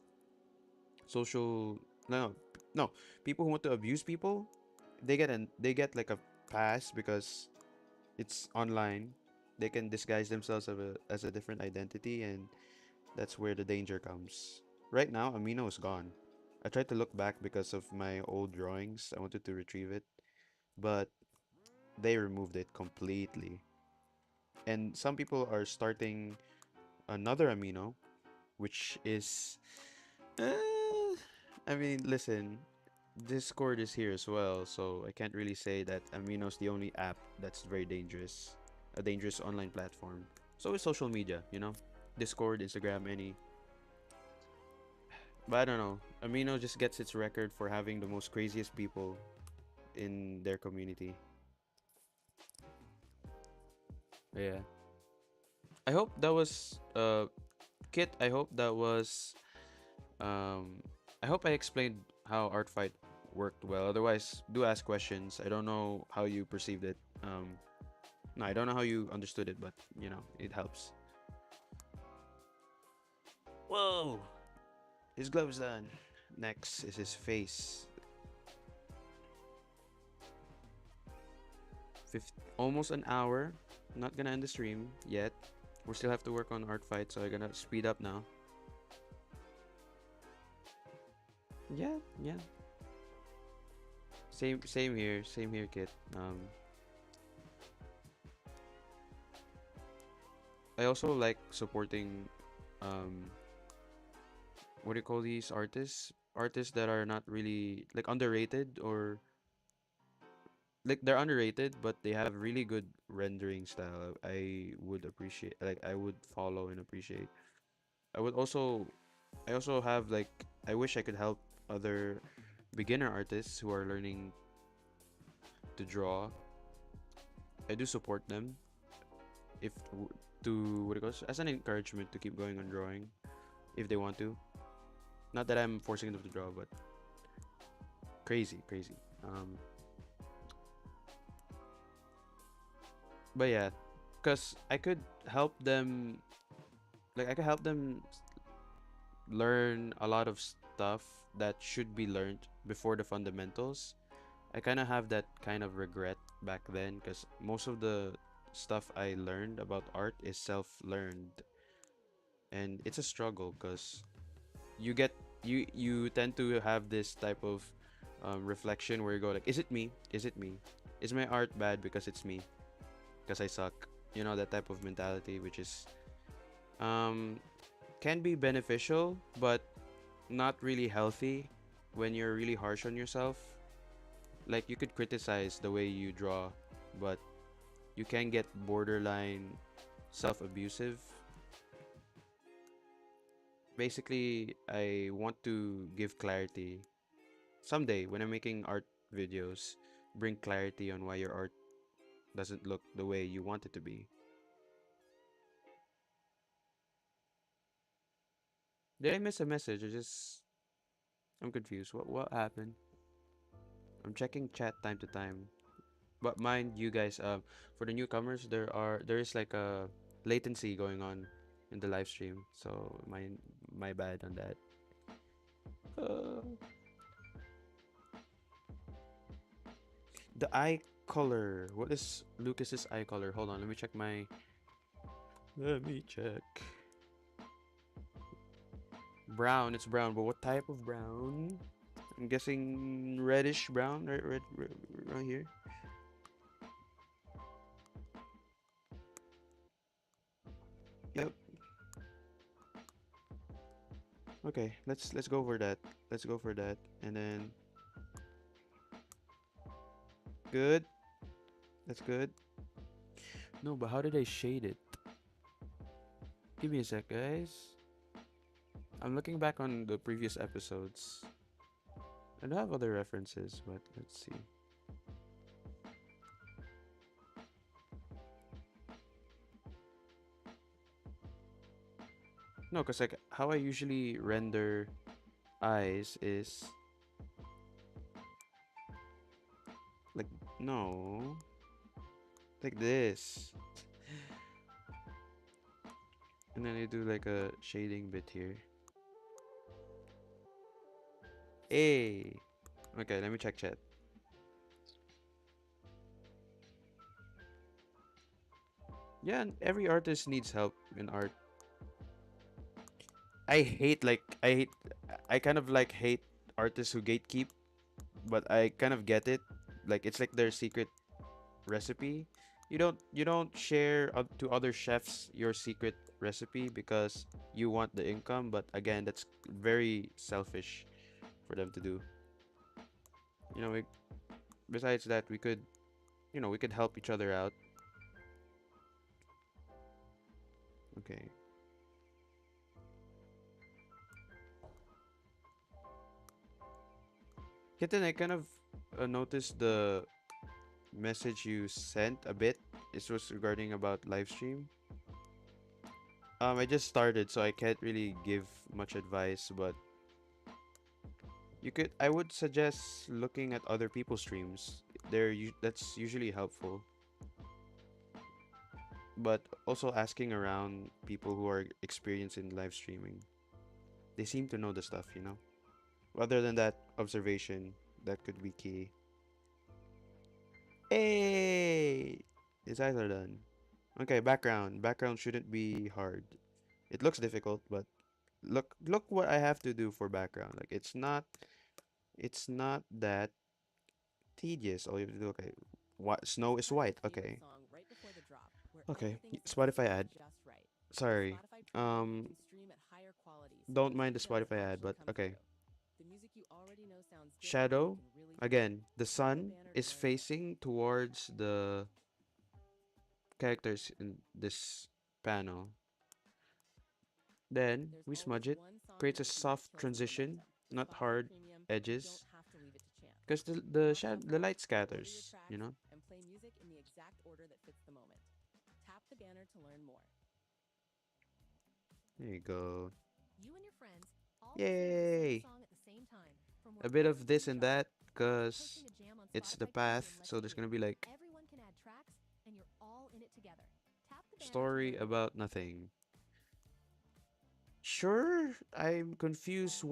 social, no, no, people who want to abuse people, they get like a pass because it's online. They can disguise themselves as a different identity, and that's where the danger comes. Right now, Amino is gone. I tried to look back because of my old drawings. I wanted to retrieve it, but they removed it completely. And some people are starting another Amino, which is. Uh, I mean, listen, Discord is here as well, so I can't really say that Amino's the only app that's very dangerous. A dangerous online platform. So is social media. Discord, Instagram, any. But I don't know. Amino just gets its record for having the most craziest people in their community. Yeah. I hope that was Kit, I hope that was um I hope I explained how Art Fight worked well. Otherwise, do ask questions. I don't know how you perceived it. No, I don't know how you understood it, but it helps. Whoa! His gloves done. Next is his face. Almost an hour. Not gonna end the stream yet. We still have to work on Art Fight, so I'm gonna speed up now. Yeah. Same here. Same here, kid. I also like supporting what do you call these artists? Artists that are not really like underrated, or like they're underrated but they have really good rendering style. I would appreciate, like I would follow and appreciate. I would also I also have like, I wish I could help other beginner artists who are learning to draw. I do support them if to what it goes as an encouragement to keep going on drawing if they want to. Not that I'm forcing them to draw, but crazy, crazy. But yeah, because I could help them, like I could help them learn a lot of stuff that should be learned before the fundamentals. I kind of have that kind of regret back then because most of the stuff I learned about art is self-learned, and it's a struggle because you get you tend to have this type of reflection where you go like, is it me? Is it me? Is my art bad because it's me? Because I suck? You know, that type of mentality, which is um can be beneficial, but not really healthy when you're really harsh on yourself. Like you could criticize the way you draw, but you can get borderline self-abusive. Basically, I want to give clarity someday when I'm making art videos, bring clarity on why your art doesn't look the way you want it to be. Did I miss a message? I'm confused. What happened? I'm checking chat time to time. But mind you guys, for the newcomers, there is like a latency going on in the live stream. So my bad on that. Uh, the eye color. What is Lucas's eye color? Hold on, let me check my. Let me check. Brown. It's brown, but what type of brown? I'm guessing reddish brown, right here. Yep. Okay, let's go for that. Let's go for that, and then good. That's good. No, but how did I shade it? Give me a sec, guys. I'm looking back on the previous episodes. I don't have other references, but let's see. No, because like how I usually render eyes is like no, like this, and then I do like a shading bit here. Hey, okay, let me check chat. Yeah, every artist needs help in art. I kind of like hate artists who gatekeep, but I kind of get it. Like it's like their secret recipe. You don't share to other chefs your secret recipe because you want the income, but again, that's very selfish for them to do. You know, besides that, we could help each other out. Okay. Kitten, I kind of noticed the message you sent a bit. This was regarding about live stream. I just started, so I can't really give much advice, but I would suggest looking at other people's streams. That's usually helpful. But also asking around people who are experienced in live streaming. They seem to know the stuff. Other than that, observation, that could be key. Hey! His eyes are done. Okay, background. Background shouldn't be hard. It looks difficult, but look what I have to do for background. Like it's not that tedious. All you have to do, okay. What snow is Play your white. favorite Okay. song right before the drop, where Okay. everything is Spotify mixed ad. just right. With Sorry. Spotify Premium, you can stream at higher quality, so Don't the mind the music that is Spotify ad, actually but come okay. through. The music you already know sounds different, and you Shadow. can really feel it. Again, the Tap the sun banner to is learn more. facing towards the characters in this panel. Then There's we always smudge it. one song a Creates a beat that soft kills the transition, momentum. With not Spotify hard Premium, you don't edges. have to leave it to chance. Because the Now the shad the shuffle, light order your scatters, you tracks, know? and play music in the exact order that fits the moment. Tap the banner to learn more. There you go. You and your friends all listening to the same Yay! song at the same time from A bit wherever of you this each and are. that because Hosting a jam on it's the Spotify Premium path. lets So you there's do. gonna be like Everyone can add tracks, and you're all in it together. Tap the banner to story learn more. about nothing. Sure, I'm confused.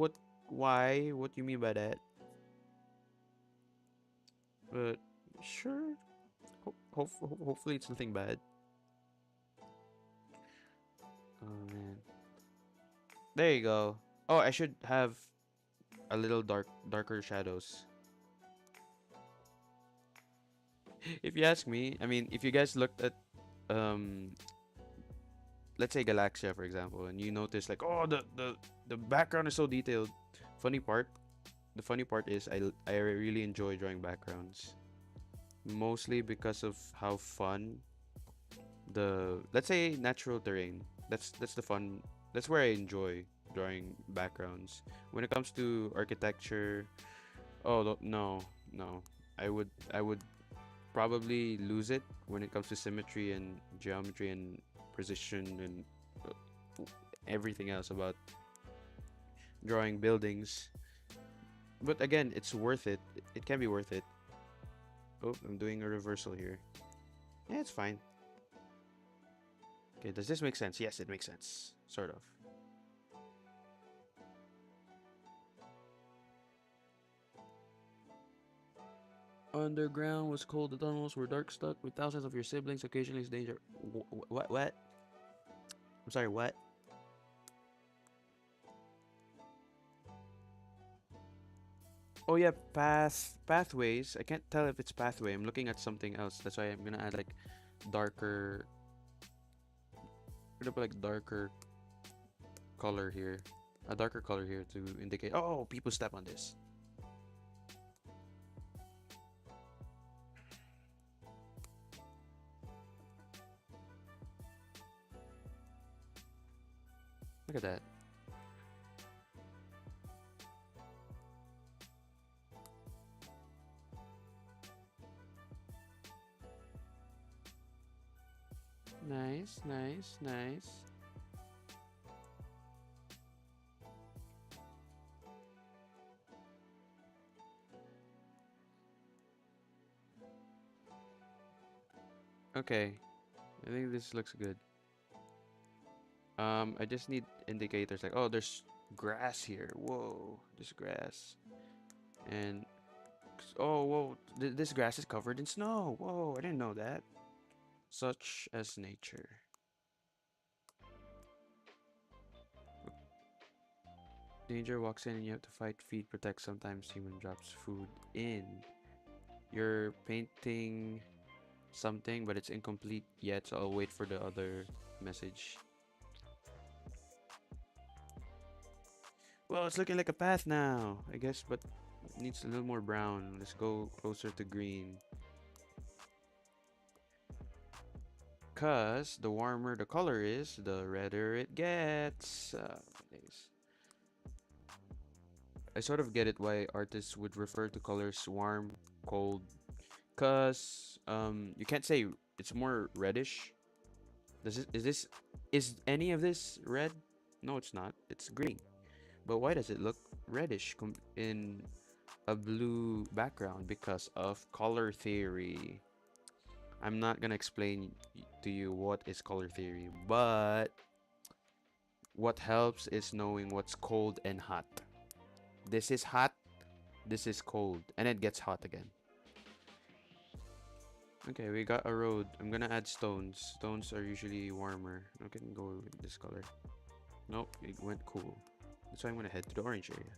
Why? What you mean by that? But sure. Hopefully it's nothing bad. Oh man. There you go. Oh, I should have a little darker shadows. If you ask me, I mean, if you guys looked at um let's say Galaxia for example, and you notice like, oh, the background is so detailed. Funny part, the funny part is I really enjoy drawing backgrounds. Mostly because of how fun the, let's say, natural terrain. That's the fun. That's where I enjoy drawing backgrounds. When it comes to architecture, oh no, no. I would probably lose it when it comes to symmetry and geometry and precision and everything else about drawing buildings. But again, it's worth it. It can be worth it. Oh, I'm doing a reversal here. Yeah, it's fine. Okay, does this make sense? Yes, it makes sense. Sort of. Underground was cold. The tunnels were dark, stuck with thousands of your siblings. Occasionally, it's danger. What? What? I'm sorry. What? Oh yeah, pathways. I can't tell if it's pathway. I'm looking at something else. That's why I'm gonna add like darker. I'm gonna put like darker color here, a darker color here to indicate. Oh, people step on this. Look at that. Nice, nice, nice. Okay, I think this looks good. I just need indicators like, oh, there's grass here. Whoa, there's grass. And oh, whoa, this grass is covered in snow. Whoa, I didn't know that. Such as nature. Danger walks in and you have to fight, feed, protect. Sometimes human drops food in. You're painting something, but it's incomplete yet, so I'll wait for the other message. Well, it's looking like a path now, I guess, but it needs a little more brown. Let's go closer to green. Cause the warmer the color is, the redder it gets. I sort of get it why artists would refer to colors warm, cold. Cause you can't say it's more reddish. Is any of this red? No, it's not. It's green. But why does it look reddish in a blue background? Because of color theory. I'm not gonna explain to you what is color theory, but what helps is knowing what's cold and hot. This is hot, this is cold, and it gets hot again. Okay, we got a road. I'm gonna add stones. Stones are usually warmer. I can go with this color. Nope, it went cool. That's why I'm gonna head to the orange area.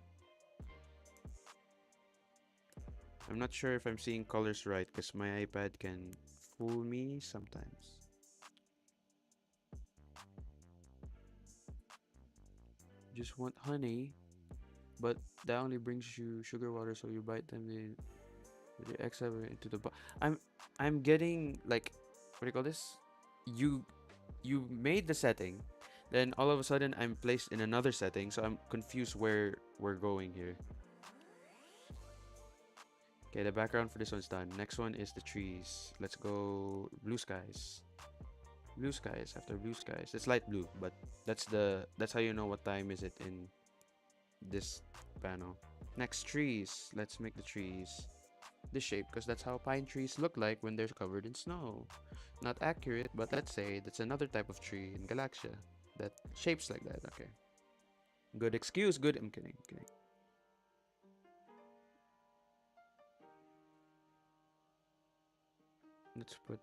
I'm not sure if I'm seeing colors right because my iPad can fool me sometimes. Just want honey, but that only brings you sugar water, so you bite them in with your X into the I'm getting like, what do you call this? You made the setting, then all of a sudden I'm placed in another setting, so I'm confused where we're going here. Okay, the background for this one's done. Next one is the trees. Let's go blue skies. Blue skies after blue skies. It's light blue, but that's how you know what time is it in this panel. Next, trees. Let's make the trees this shape because that's how pine trees look like when they're covered in snow. Not accurate, but let's say that's another type of tree in Galaxia that shapes like that. Okay. Good excuse. Good. I'm kidding. I'm kidding. Let's put.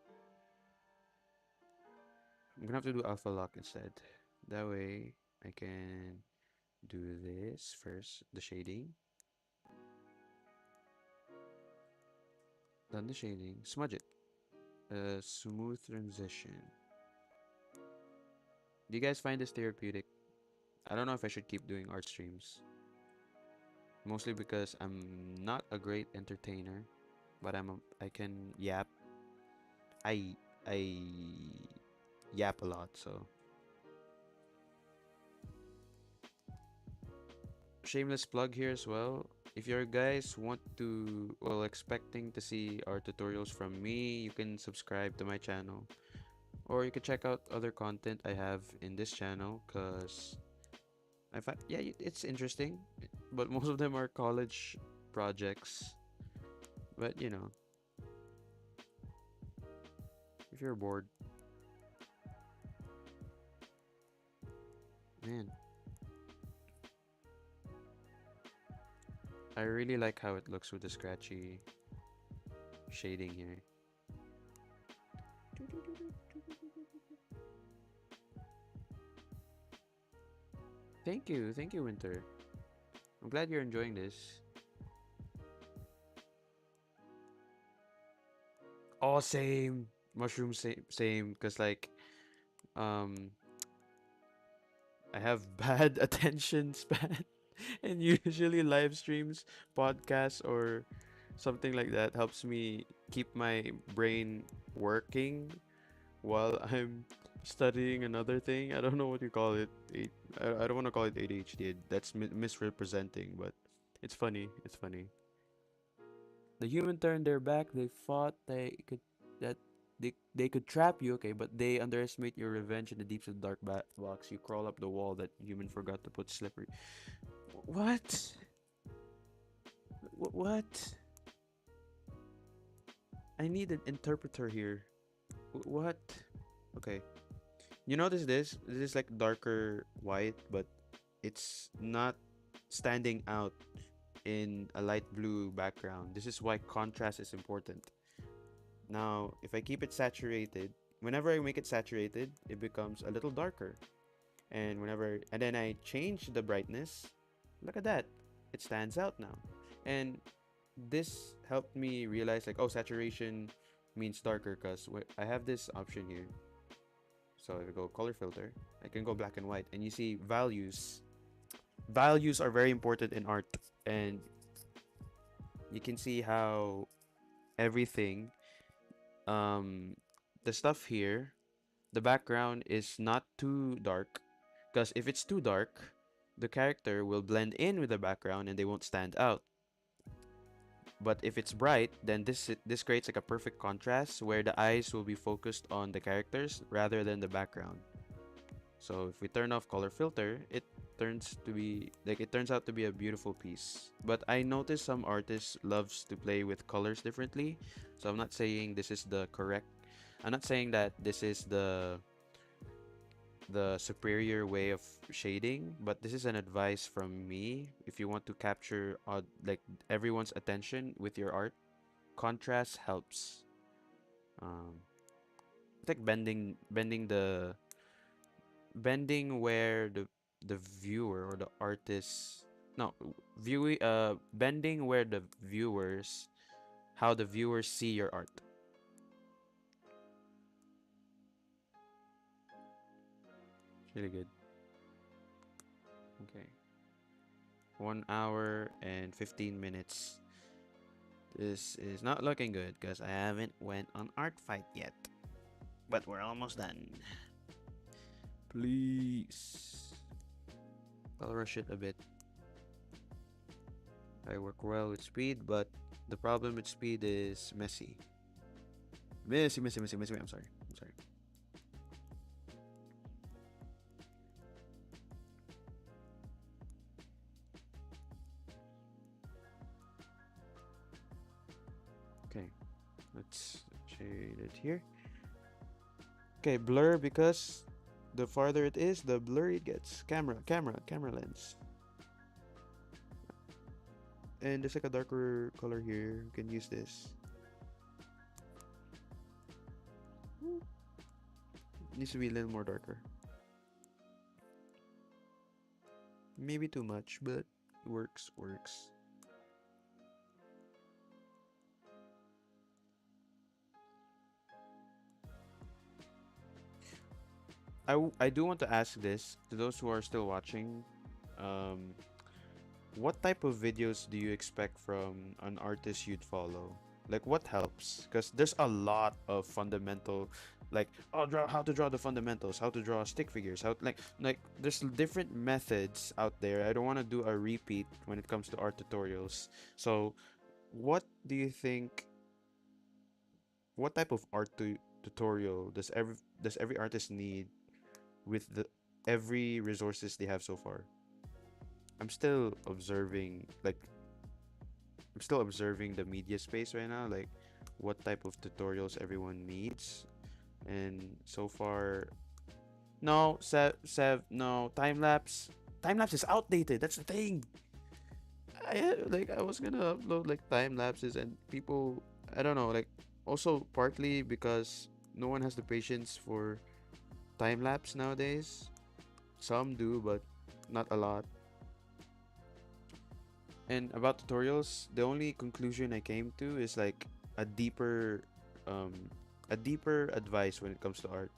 I'm gonna have to do alpha lock instead. That way I can do this first. The shading. Done the shading. Smudge it. Smooth transition. Do you guys find this therapeutic? I don't know if I should keep doing art streams. Mostly because I'm not a great entertainer, but I can yap. I yap a lot, so shameless plug here as well. If you guys want to, well, expecting to see our tutorials from me, you can subscribe to my channel, or you can check out other content I have in this channel, cause I find, yeah, it's interesting, but most of them are college projects. But you know, if you're bored, man, I really like how it looks with the scratchy shading here. Thank you, Winter. I'm glad you're enjoying this. Oh, same. Mushroom, same. Cause like, um, I have bad attention span, and usually live streams, podcasts, or something like that helps me keep my brain working while I'm studying another thing. I don't know what you call it. I don't want to call it ADHD. That's misrepresenting, but it's funny. It's funny. The human turned their back. They thought that they could trap you, okay, but they underestimate your revenge in the deeps of the dark box. You crawl up the wall that human forgot to put slippery. What? What? I need an interpreter here. What? Okay. You notice this? This is like darker white, but it's not standing out in a light blue background. This is why contrast is important. Now, if I keep it saturated, whenever I make it saturated, it becomes a little darker. And then I change the brightness, look at that. It stands out now. And this helped me realize like, oh, saturation means darker because I have this option here. So if I go color filter, I can go black and white, and you see values. Values are very important in art, and you can see how everything, the stuff here, the background is not too dark, because if it's too dark, the character will blend in with the background and they won't stand out. But if it's bright, then this creates like a perfect contrast where the eyes will be focused on the characters rather than the background. So if we turn off color filter, it turns out to be a beautiful piece. But I notice some artists loves to play with colors differently. So I'm not saying this is the correct. I'm not saying that this is the superior way of shading, but this is an advice from me. If you want to capture like everyone's attention with your art, contrast helps. It's like bending where the viewer or the artist, no, viewing bending where the viewers, how the viewers see your art. Really good. Okay. 1 hour and 15 minutes. This is not looking good because I haven't went on art fight yet. But we're almost done. Please. I'll rush it a bit. I work well with speed, but the problem with speed is messy. Messy. I'm sorry. Okay, let's shade it here. Okay, blur because the farther it is, the blurry it gets. Camera lens. And there's like a darker color here. You can use this. Needs to be a little more darker. Maybe too much, but works. I do want to ask this to those who are still watching. Um, what type of videos do you expect from an artist you'd follow? Like what helps? Because there's a lot of fundamental, like how to draw the fundamentals, how to draw stick figures, how like there's different methods out there. I don't want to do a repeat when it comes to art tutorials. So, what do you think? What type of tutorial does every artist need with the every resources they have so far? I'm still observing like I'm still observing the media space right now, like what type of tutorials everyone needs. And so far, no, no, time lapse. Time lapse is outdated. That's the thing. I was gonna upload like time lapses and people, I don't know, like also partly because no one has the patience for time lapse nowadays. Some do, but not a lot. And about tutorials, the only conclusion I came to is like a deeper um a deeper advice when it comes to art.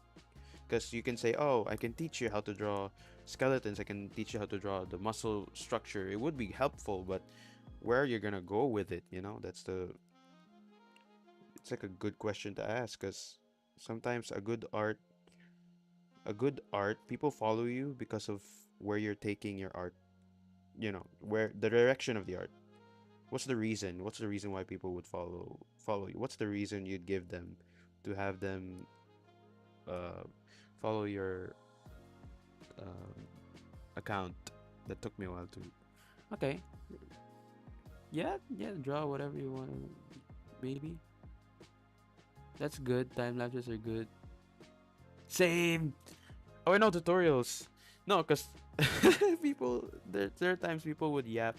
Because you can say, oh, I can teach you how to draw skeletons, I can teach you how to draw the muscle structure. It would be helpful, but where you're gonna go with it, that's the it's like a good question to ask. Because sometimes a good art, people follow you because of where you're taking your art, where the direction of the art. What's the reason why people would follow you? What's the reason you'd give them to have them uh follow your um account? That took me a while to. Okay. Yeah, draw whatever you want. Maybe that's good. Time lapses are good. Same. Oh, I know tutorials. No, cause there are times people would yap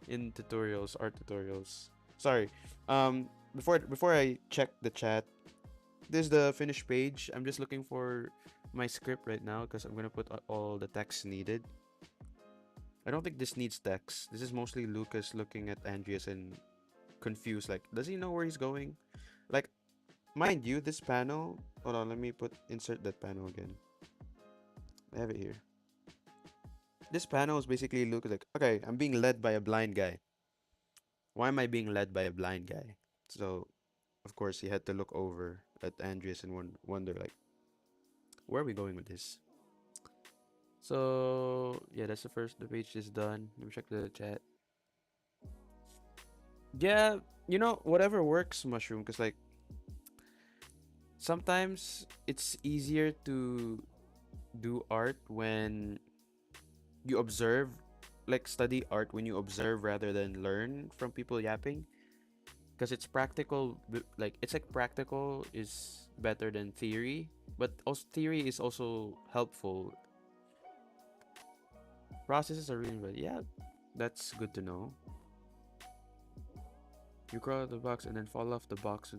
in tutorials, art tutorials. Sorry. Before I check the chat, this is the finished page. I'm just looking for my script right now because I'm gonna put all the text needed. I don't think this needs text. This is mostly Lucas looking at Andreas and confused. Like, does he know where he's going? Like, mind you, this panel. Hold on, let me insert that panel again. I have it here. This panel is basically Lucas like, okay, I'm being led by a blind guy. Why am I being led by a blind guy? So, of course, he had to look over at Andreas and wonder like, where are we going with this? So yeah, that's the page is done. Let me check the chat. Yeah, whatever works, Mushroom, because like sometimes it's easier to do art when you observe, like study art when you observe rather than learn from people yapping, because it's practical. Like it's like practical is better than theory, but also theory is also helpful. Processes are really bad. Yeah, that's good to know. You crawl out of the box and then fall off the box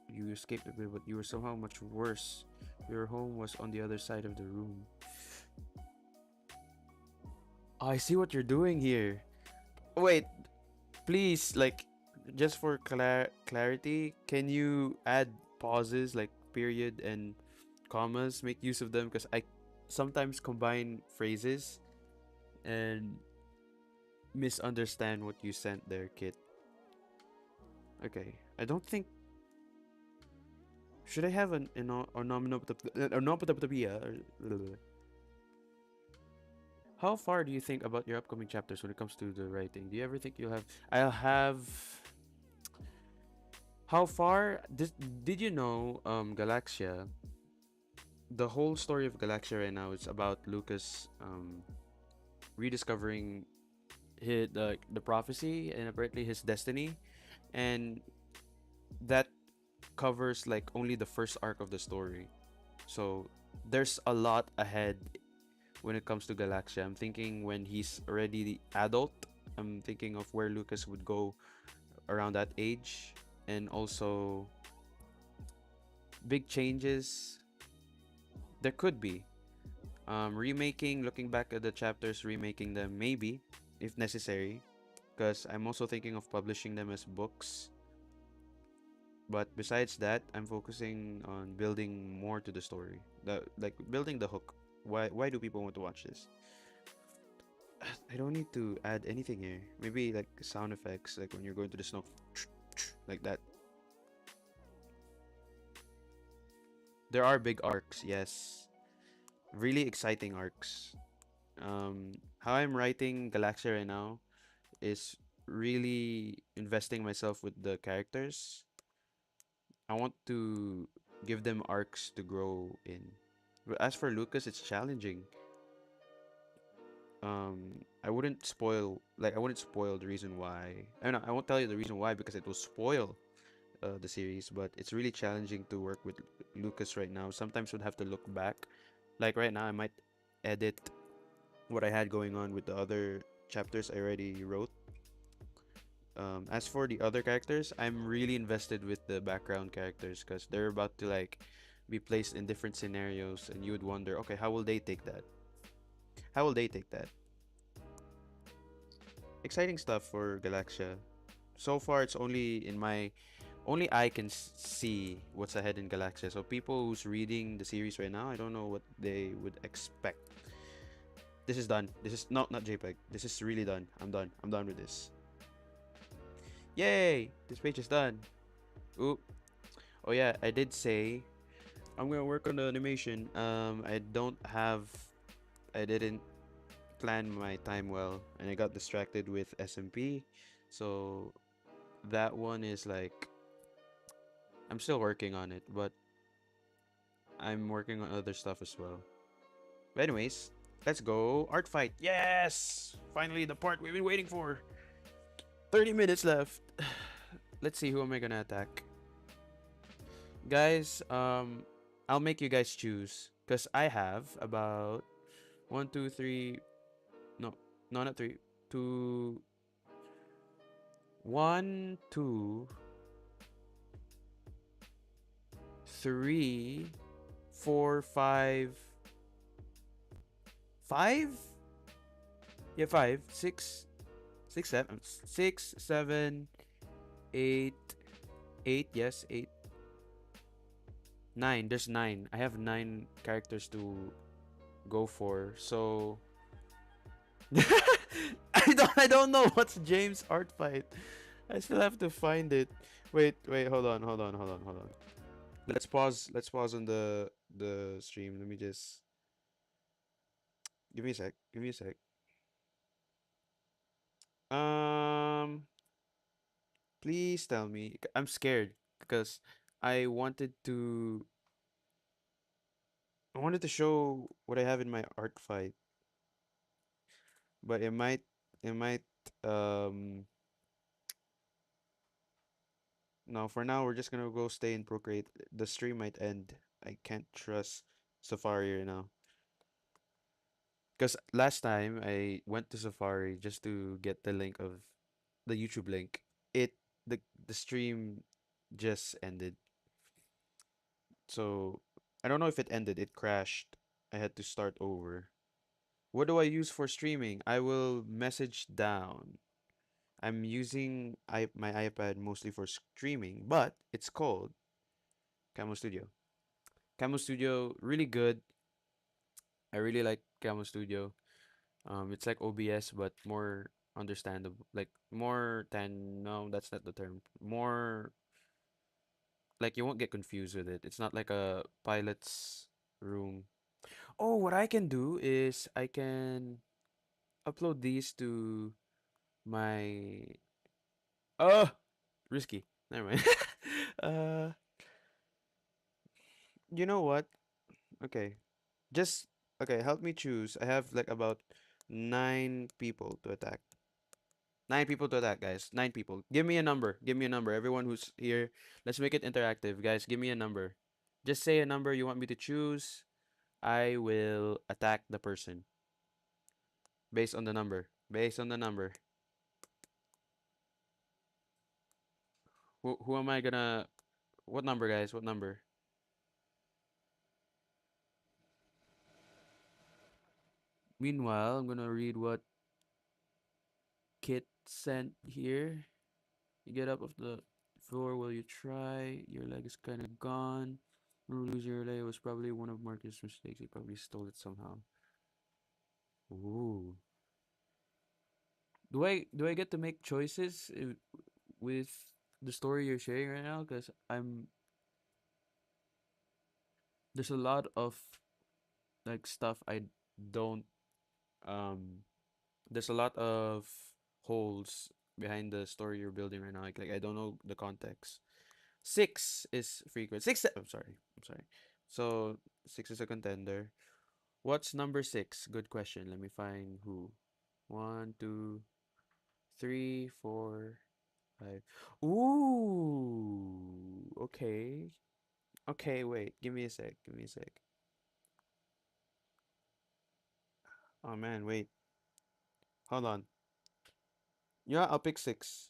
you escaped a bit, but you were somehow much worse. Your home was on the other side of the room. Oh, I see what you're doing here. Wait, please, like, just for clarity, can you add pauses like period and commas? Make use of them because I sometimes combine phrases and misunderstand what you sent there, Kit. Okay, I don't think. Should I have an onomatopoeia? How far do you think about your upcoming chapters when it comes to the writing? Do you ever think you'll have? I'll have. How far? Did you know, Galaxia? The whole story of Galaxia right now is about Lucas rediscovering the prophecy and apparently his destiny, and that covers like only the first arc of the story. So there's a lot ahead when it comes to Galaxia. I'm thinking when he's already the adult, I'm thinking of where Lucas would go around that age, and also big changes there could be. Remaking, looking back at the chapters, remaking them maybe if necessary, because I'm also thinking of publishing them as books. But besides that, I'm focusing on building more to the story, the like building the hook. Why do people want to watch this? I don't need to add anything here. Maybe like sound effects, like when you're going to the snow, like that. There are big arcs, yes, really exciting arcs. How I'm writing Galaxia right now is really investing myself with the characters. I want to give them arcs to grow in. But as for Lucas, it's challenging. I wouldn't spoil the reason why. I won't tell you the reason why because it will spoil the series. But it's really challenging to work with Lucas right now. Sometimes would have to look back. Like right now, I might edit what I had going on with the other chapters I already wrote. As for the other characters, I'm really invested with the background characters because they're about to like be placed in different scenarios, and you would wonder, okay, how will they take that? How will they take that? Exciting stuff for Galaxia. So far, it's only I can see what's ahead in Galaxia. So people who's reading the series right now, I don't know what they would expect. This is done. This is not JPEG. This is really done. I'm done. I'm done with this. Yay! This page is done. Oop. Oh yeah, I did say I'm gonna work on the animation. I didn't plan my time well, and I got distracted with SMP. So that one is like I'm still working on it, but I'm working on other stuff as well. But anyways, let's go art fight. Yes, finally the part we've been waiting for. 30 minutes left. Let's see who am I gonna attack. Guys, I'll make you guys choose because I have about one, two, three. No, no, not three. Two, one, two, three, four, five, five. Yeah, five, six, seven, eight, eight. Yes, eight, nine. There's nine. I have nine characters to go for. So I don't know what's James art fight. I still have to find it. Wait, hold on. Let's pause on the stream. Let me just give me a sec. Give me a sec. Um please tell me. I'm scared because I wanted to I wanted to show what I have in my art fight, but it might um no, for now we're just gonna go stay in Procreate. The stream might end. I can't trust Safari right now. Because last time I went to Safari just to get the link of the YouTube link. It the stream just ended. So I don't know if it ended. It crashed. I had to start over. What do I use for streaming? I will message down. I'm using my iPad mostly for streaming, but it's called Camo Studio. Camo Studio, really good. I really like Camo Studio. It's like OBS but more understandable. Like more than no, that's not the term. More like you won't get confused with it. It's not like a pilot's room. Oh, what I can do is I can upload these to my risky. Never mind. uh you know what? Okay. Just okay, help me choose. I have like about 9 people to attack. 9 people to attack, guys. 9 people. Give me a number. Give me a number. Everyone who's here, let's make it interactive, guys. Give me a number. Just say a number you want me to choose. I will attack the person based on the number. Based on the number. Who am I gonna? What number, guys? What number? Meanwhile, I'm gonna read what Kit sent here. You get up off the floor while you try. Your leg is kind of gone. Lose your leg was probably one of Marcus' mistakes. He probably stole it somehow. Ooh. Do I get to make choices with the story you're sharing right now? Because there's a lot of like stuff I don't um there's a lot of holes behind the story you're building right now. Like I don't know the context. Six is frequent. I'm sorry. I'm sorry. So six is a contender. What's number six? Good question. Let me find who. One, two, three, four, five. Ooh. Okay. Okay, wait. Give me a sec. Give me a sec. Oh man, wait. Hold on. Yeah, I'll pick six.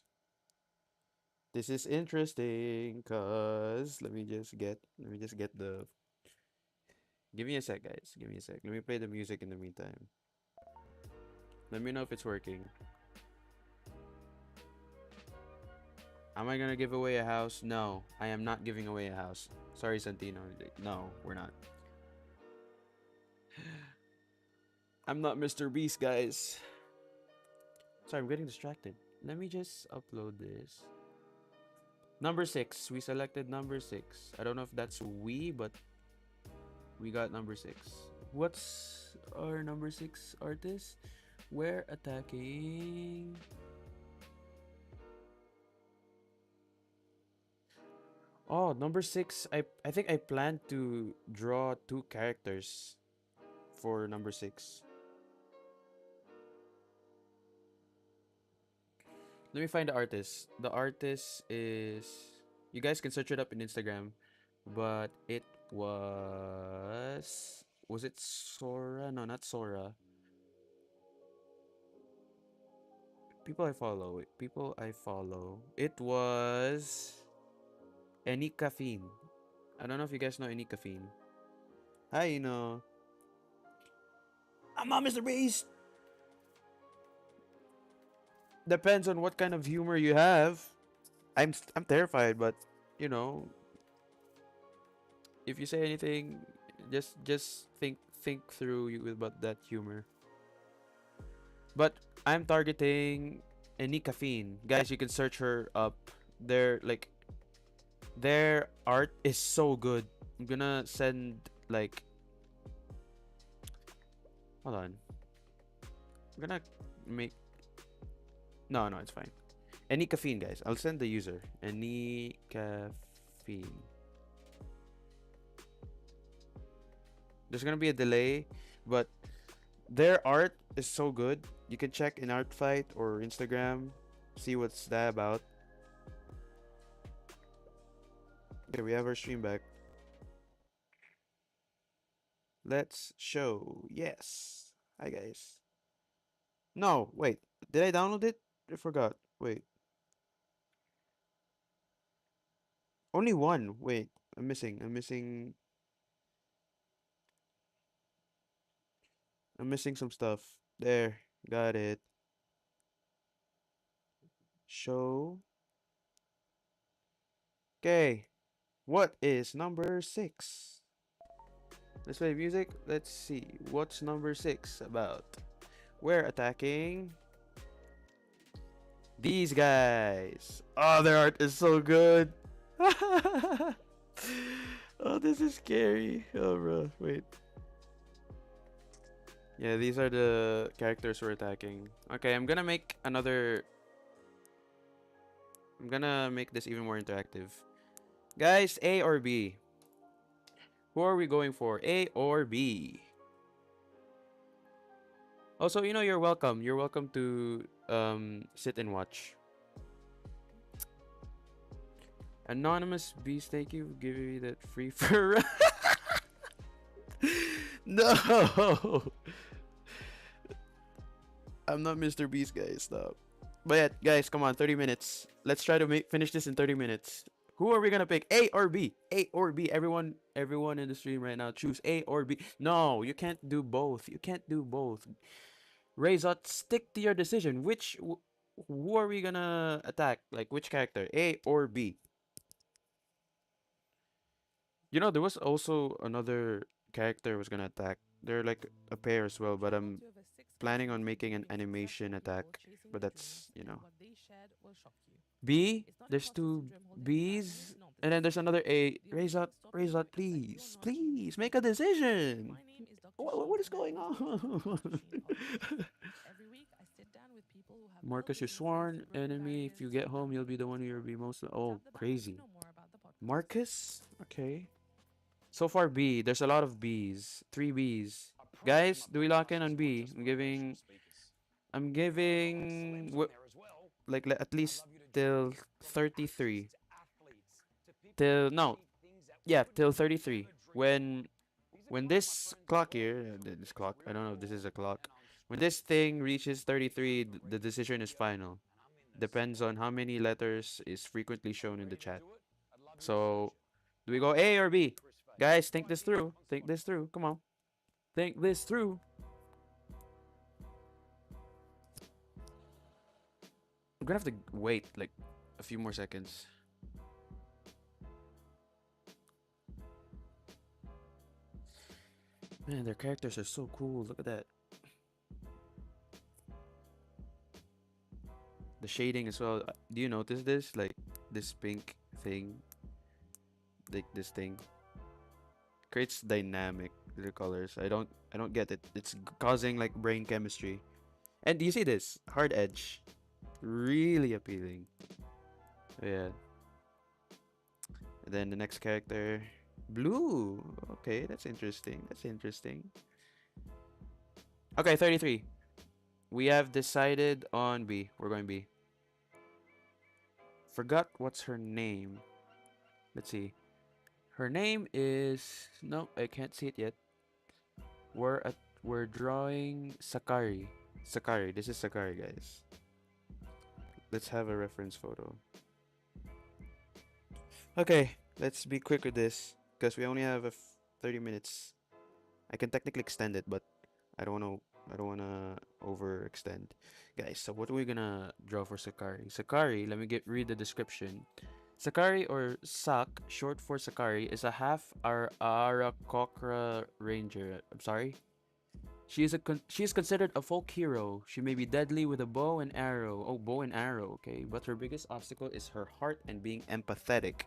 This is interesting, cause let me just get the. Give me a sec, guys. Give me a sec. Let me play the music in the meantime. Let me know if it's working. Am I gonna give away a house? No, I am not giving away a house. Sorry, Santino. No, we're not. I'm not Mr. Beast, guys. Sorry, I'm getting distracted. Let me just upload this. Number six. We selected number six. I don't know if that's we, but we got number six. What's our number six artist? We're attacking. Oh, number six. I think I plan to draw two characters for number six. Let me find the artist. The artist is, you guys can search it up in Instagram, but it was it Sora? No, not Sora. People I follow. People I follow. It was Caffeine. I don't know if you guys know Caffeine. Hi, you know. I'm not Mr. Beast. Depends on what kind of humor you have. I'm terrified, but you know, if you say anything, just think through you about that humor. But I'm targeting Caffeine. Guys, you can search her up. Their art is so good. I'm gonna send like, hold on. I'm gonna make, no, it's fine. Caffeine, guys. I'll send the user. Caffeine. There's gonna be a delay, but their art is so good. You can check in Artfight or Instagram, see what's that about. Okay, we have our stream back. Let's show. Yes. Hi, guys. No, wait. Did I download it? I forgot. Wait. Only one. Wait. I'm missing. I'm missing some stuff. There. Got it. Show. Okay. What is number six? Let's play music. Let's see. What's number six about? We're attacking these guys. Oh, their art is so good. Oh, this is scary. Oh, bro. Wait. Yeah, these are the characters we're attacking. Okay, I'm gonna make this even more interactive. Guys, A or B? Who are we going for? A or B? Also, you're welcome. You're welcome to sit and watch. Anonymous Beast, thank you for giving me that free fur. No, I'm not Mr. Beast, guys. Stop. But yeah, guys, come on, 30 minutes. Let's try to finish this in 30 minutes. Who are we gonna pick? A or B? A or B? Everyone in the stream right now, choose A or B. No, you can't do both. You can't do both. Razot, stick to your decision. Who are we gonna attack? Like which character? A or B? You know, there was also another character was gonna attack. They're like a pair as well, but I'm You have a sixth planning person on who's making an being animation successful attack, or chasing but their that's, dreams, you and know. what they shared will shock you. B, It's not there's imposter two syndrome holding you back. B's, It's not and then this. there's another A. The only thing stopping you Razot, is that you're please, not meant to please, be make a here. decision. My name is Dr. Sheen, What is and going welcome to the Dr. on? Sheen podcast. Every week, I sit down with people who have built Marcus, your businesses, sworn broken enemy. If barriers, you get and home, done you'll big be the one things who for will be others. most. Oh, Tap the banner to crazy. know more about the podcast. Marcus? Okay. So far, B. There's a lot of B's. Three B's. I promised Guys, my do we lock in podcasters on not B? just I'm motivational giving. speakers. I'm I've got giving. celebs on there as well. At And I'd least love you to join till me. From 33. actors to athletes to people who Till. have No. achieved things that we Yeah, couldn't till even 33. ever dream of. When. These are When kind of my this friends as clock well, here. so it This gets clock. I real don't know if this is a raw clock. and When unstructured. this thing reaches This is 33, the the radio decision is studio, final. and I'm in the Depends center. on how many letters is frequently shown in the Ready to chat. do it? I'd love your So, reaction. do we go A or B? Chris Faye. Guys, think Right this here through. on Think this Spotify. through. Come on. Think this through. I'm gonna have to wait like a few more seconds. Man, their characters are so cool. Look at that. The shading as well. Do you notice this? Like this pink thing. Like this thing. Creates dynamic the colors. I don't get it. It's causing like brain chemistry. And do you see this? Hard edge. Really appealing. Yeah. And then the next character. Blue. Okay, that's interesting. That's interesting. Okay, 33. We have decided on B. We're going B. Forgot what's her name. Let's see. Her name is no, I can't see it yet. We're drawing Sakari. Sakari. This is Sakari, guys. Let's have a reference photo. Okay, let's be quick with this because we only have 30 minutes. I can technically extend it, but I don't want to. I don't want to overextend, guys. So what are we gonna draw for Sakari? Sakari. Let me read the description. Sakari or Sak, short for Sakari, is a half Arakokra ranger. I'm sorry. She is considered a folk hero. She may be deadly with a bow and arrow. Oh, bow and arrow, okay. But her biggest obstacle is her heart and being empathetic.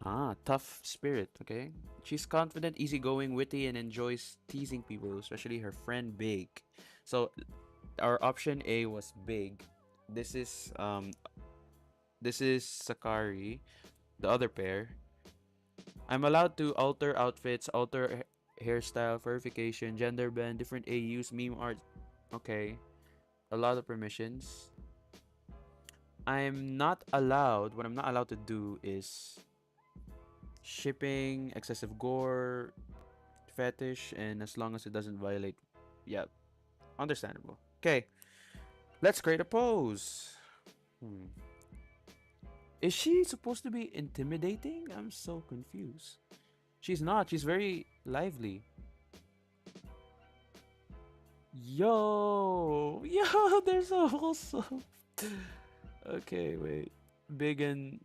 Ah, tough spirit, okay. She's confident, easygoing, witty, and enjoys teasing people, especially her friend Big. So our option A was Big. This is Sakari, the other pair. I'm allowed to alter outfits, alter hairstyle, verification, gender bend, different AUs, meme art. Okay, a lot of permissions. I'm not allowed. What I'm not allowed to do is shipping, excessive gore, fetish, and as long as it doesn't violate. Yeah, understandable. Okay, let's create a pose. Is she supposed to be intimidating? I'm so confused. She's not. She's very lively. Yo, there's a wholesome. Okay, wait. Big and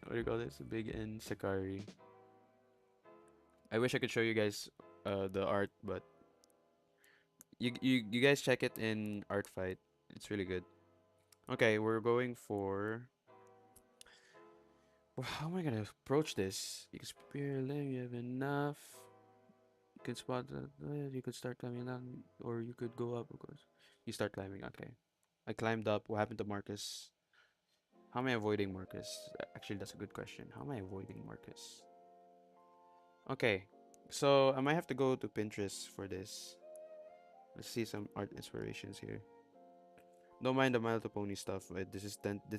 what do you call this? Big and Sakari. I wish I could show you guys the art, but you guys check it in Art Fight. It's really good. Okay, we're going for. Well, how am I gonna approach this? You can prepare, you have enough. You can spot that. You could start climbing down, or you could go up. Of course, you start climbing. Okay, I climbed up. What happened to Marcus? How am I avoiding Marcus? Actually, that's a good question. How am I avoiding Marcus? Okay, so I might have to go to Pinterest for this. Let's see some art inspirations here. Don't mind the My Little Pony stuff. This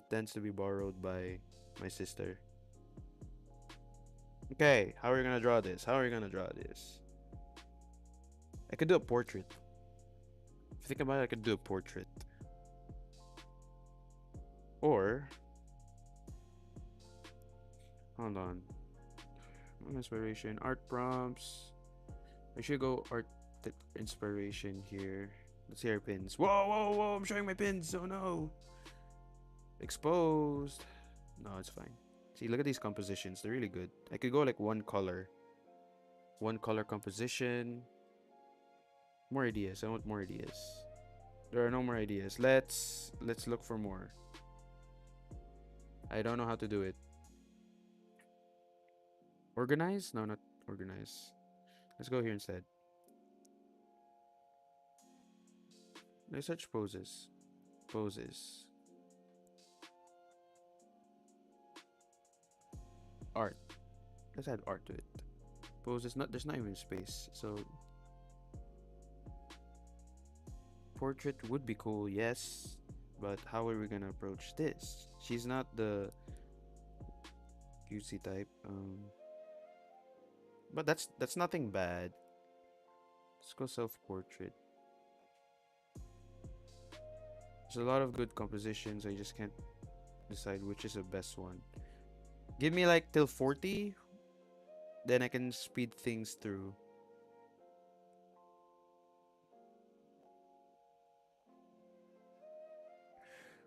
tends to be borrowed by my sister. Okay, how are we gonna draw this? How are we gonna draw this? I could do a portrait. If you think about it, I could do a portrait. Or hold on. Inspiration, art prompts. I should go art inspiration here. Let's see our pins. Whoa, whoa, whoa! I'm showing my pins. Oh no! Exposed. No, it's fine. See, look at these compositions. They're really good. I could go like one color composition. More ideas. I want more ideas. There are no more ideas. Let's look for more. I don't know how to do it. Organize? No, not organize. Let's go here instead. Let's search poses. Poses. Art. Let's add art to it. Poses. There's not even space. So portrait would be cool, yes. But how are we gonna approach this? She's not the cutesy type. But that's nothing bad. Let's go self-portrait. There's a lot of good compositions. I just can't decide which is the best one. Give me like till 40, then I can speed things through.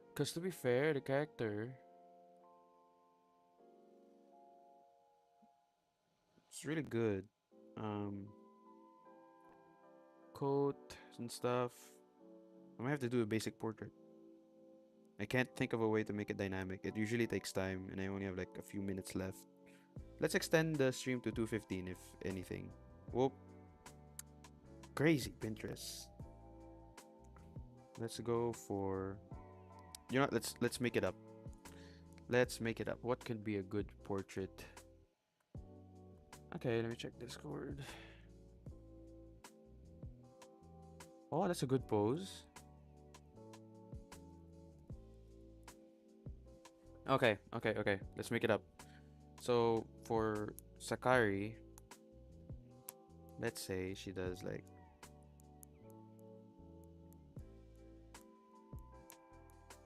Because to be fair, the character, it's really good. Coat and stuff. I might have to do a basic portrait. I can't think of a way to make it dynamic. It usually takes time, and I only have like a few minutes left. Let's extend the stream to 2:15 if anything. Whoop. Crazy Pinterest. Let's go for, you know what, let's make it up. Let's make it up. What could be a good portrait? Okay, let me check Discord. Oh, that's a good pose. Okay. Let's make it up. So for Sakari, let's say she does like,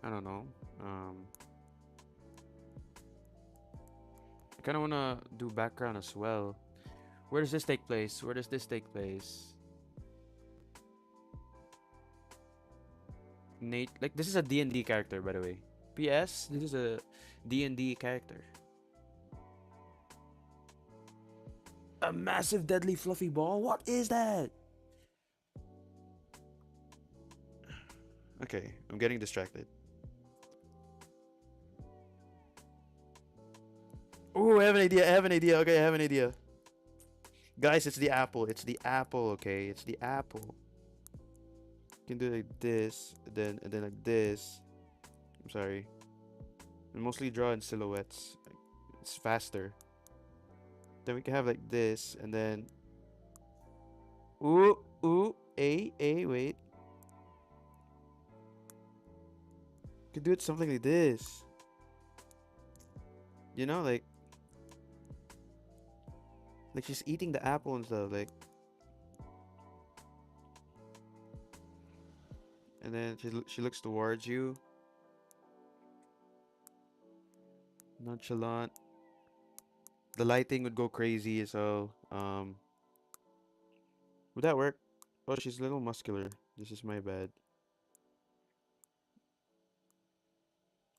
I don't know. I kind of want to do background as well. Where does this take place? Where does this take place? Nate, like this is a D&D character, by the way. PS, this is a D&D character. A massive deadly fluffy ball? What is that? Okay, I'm getting distracted. Oh, I have an idea. Okay, I have an idea. Guys, it's the apple. It's the apple, okay? It's the apple. You can do like this, and then like this. I'm sorry. I mostly draw in silhouettes. It's faster. Then we can have like this, and then wait. You can do it something like this. You know, like she's eating the apple and stuff, like. And then she looks towards you. Nonchalant. The lighting would go crazy, so would that work? Oh, she's a little muscular. This is my bad.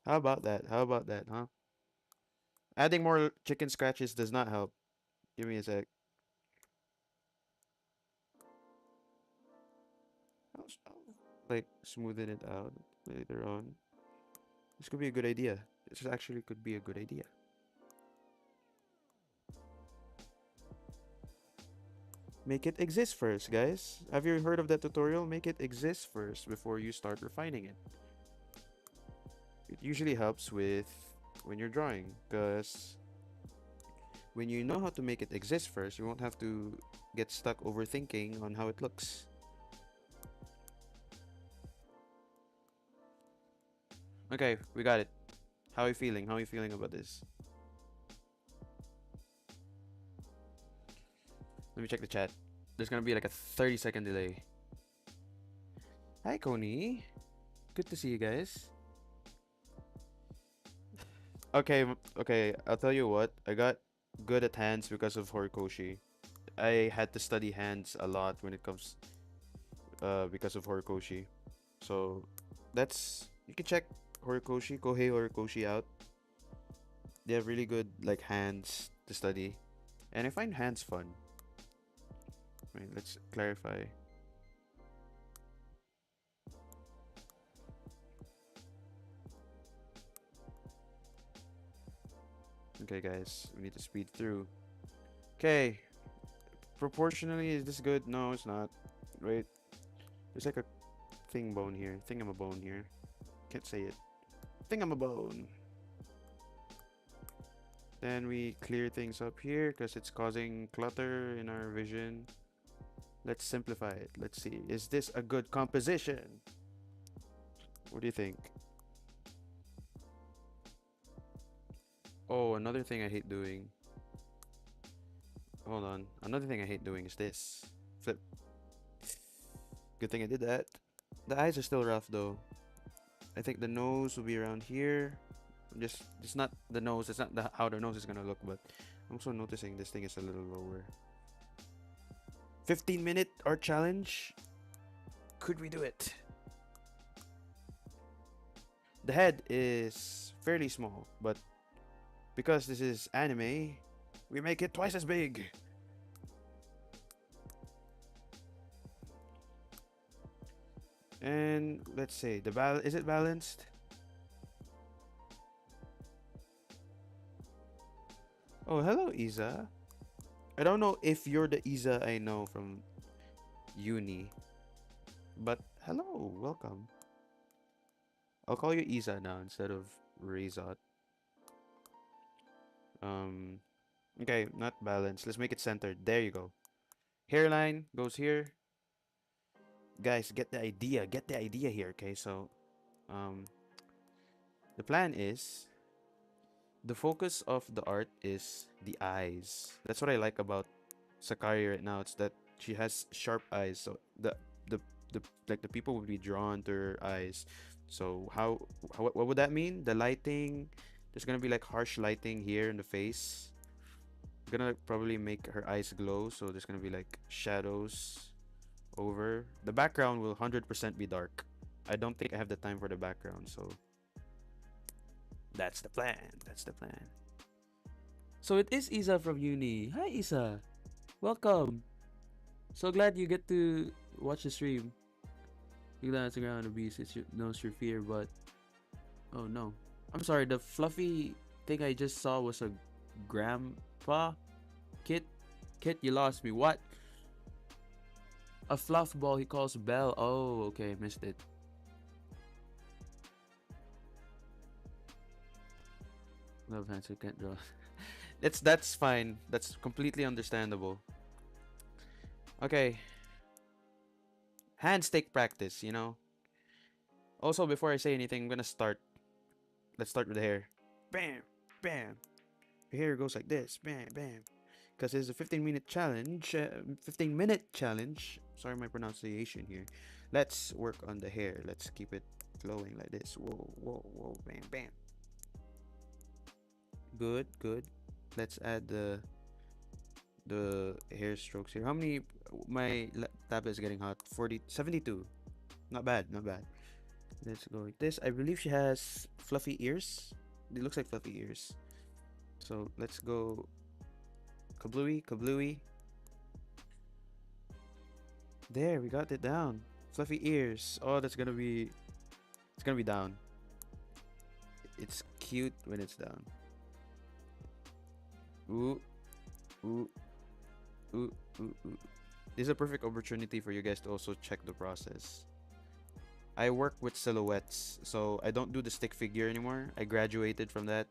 How about that? Huh? Adding more chicken scratches does not help. Give me a sec. I'll like smoothen it out later on. This could be a good idea. This actually could be a good idea. Make it exist first, guys. Have you heard of that tutorial? Make it exist first before you start refining it. It usually helps with when you're drawing, because when you know how to make it exist first, you won't have to get stuck overthinking on how it looks. Okay, we got it. How are you feeling? How are you feeling about this? Let me check the chat. There's gonna be like a 30-second delay. Hi, Coney. Good to see you guys. Okay, okay. I'll tell you what. I got good at hands because of Horikoshi. I had to study hands a lot when it comes because of Horikoshi. So that's you can check Horikoshi, Kohei Horikoshi out. They have really good like hands to study. And I find hands fun. Wait, let's clarify. Okay, guys, we need to speed through. Okay, proportionally, is this good? No, it's not. Wait, there's like a thing bone here. Thingamabone here. Can't say it. Thingamabone. Then we clear things up here because it's causing clutter in our vision. Let's simplify it. Let's see. Is this a good composition? What do you think? Oh, another thing I hate doing. Hold on. Another thing I hate doing is this. Flip. Good thing I did that. The eyes are still rough though. I think the nose will be around here. It's not the nose. It's not how the nose is gonna look, but I'm also noticing this thing is a little lower. 15-minute art challenge. Could we do it? The head is fairly small, but because this is anime, we make it twice as big. And let's say is it balanced? Oh, hello, Isa. I don't know if you're the Isa I know from uni, but hello, welcome. I'll call you Isa now instead of Razot. Okay, not balanced. Let's make it centered. There you go. Hairline goes here. Guys, get the idea. Get the idea here. Okay, so um, the plan is the focus of the art is the eyes. That's what I like about Sakari right now. It's that she has sharp eyes. So the the people would be drawn to her eyes. So what would that mean? The lighting, there's gonna be like harsh lighting here in the face. I'm gonna probably make her eyes glow. So there's gonna be like shadows over. The background will 100% be dark. I don't think I have the time for the background. So that's the plan. That's the plan. So it is Isa from uni. Hi Isa. Welcome. So glad you get to watch the stream. You glance around the beast, it knows your fear, but oh no. I'm sorry, the fluffy thing I just saw was a grandpa. Kit, you lost me. What? A fluff ball he calls Belle. Oh, okay, missed it. Love hands who can't draw. That's fine. That's completely understandable. Okay. Hands take practice, you know. Also, before I say anything, I'm gonna start. Let's start with the hair. Bam, bam. Your hair goes like this. Bam, bam. Because it's a 15-minute challenge. 15-minute challenge. Sorry, my pronunciation here. Let's work on the hair. Let's keep it flowing like this. Whoa, whoa, whoa. Bam, bam. Good, good. Let's add the hair strokes here. How many? My tablet is getting hot. 72. Not bad, not bad. Let's go like this. I believe she has fluffy ears. It looks like fluffy ears. So let's go kablooey, kablooey. There, we got it down. Fluffy ears. Oh, it's gonna be down. It's cute when it's down. Ooh, ooh, ooh, ooh, ooh. This is a perfect opportunity for you guys to also check the process. I work with silhouettes, so I don't do the stick figure anymore. I graduated from that.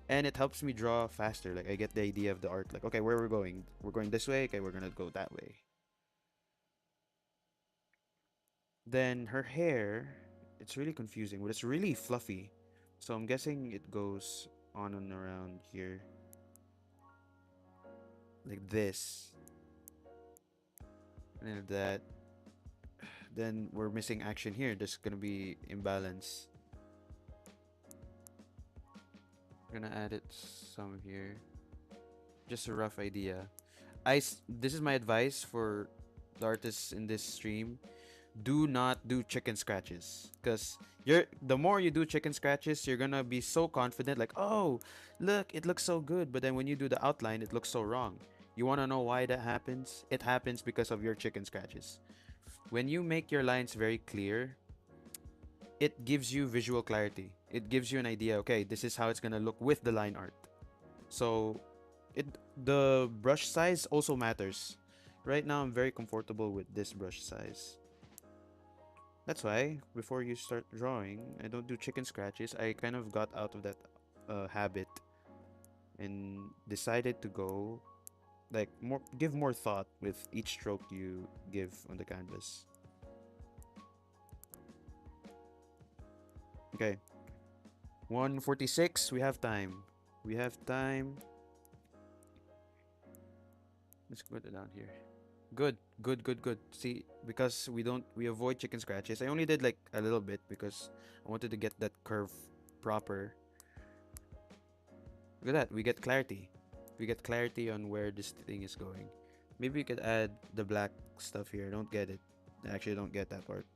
And it helps me draw faster. Like, I get the idea of the art. Like, okay, where we're going? We're going this way. Okay, we're gonna go that way. Then her hair. It's really confusing, but it's really fluffy. So I'm guessing it goes on and around here like this. And then that. Then we're missing action here. There's gonna be imbalance. We're gonna add it some here. Just a rough idea. This is my advice for the artists in this stream. Do not do chicken scratches, because the more you do chicken scratches, you're gonna be so confident, like, oh, look, it looks so good, but then when you do the outline, it looks so wrong. You want to know why that happens? It happens because of your chicken scratches. When you make your lines very clear, it gives you visual clarity. It gives you an idea, okay, this is how it's gonna look with the line art. So the brush size also matters. Right now I'm very comfortable with this brush size. That's why before you start drawing, I don't do chicken scratches. I kind of got out of that habit and decided to go like give more thought with each stroke you give on the canvas. Okay. 1:46, we have time. We have time. Let's put it down here. Good, good, good, good. See, because we avoid chicken scratches. I only did like a little bit because I wanted to get that curve proper. Look at that, we get clarity. We get clarity on where this thing is going. Maybe we could add the black stuff here. I don't get it. I actually don't get that part.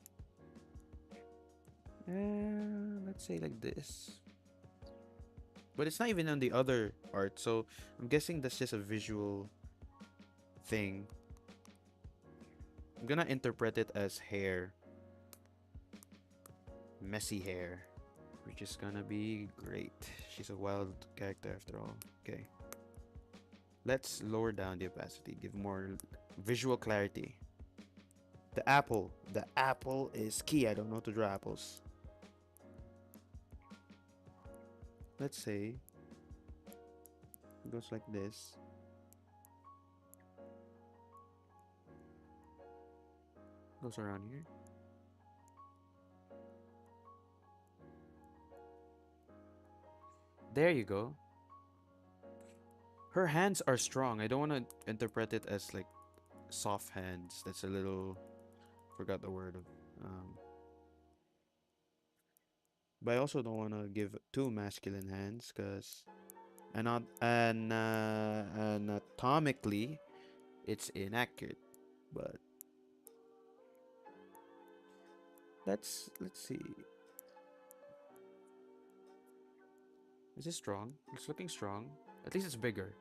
Let's say like this. But it's not even on the other art, so I'm guessing that's just a visual thing. I'm gonna interpret it as hair. Messy hair. Which is gonna be great. She's a wild character after all. Okay. Let's lower down the opacity. Give more visual clarity. The apple. The apple is key. I don't know how to draw apples. Let's say it goes like this. Goes around here. There you go. Her hands are strong. I don't want to interpret it as like soft hands. That's a little, forgot the word of. But I also don't want to give too masculine hands because anatomically it's inaccurate. But let's see. Is it strong? It's looking strong. At least it's bigger.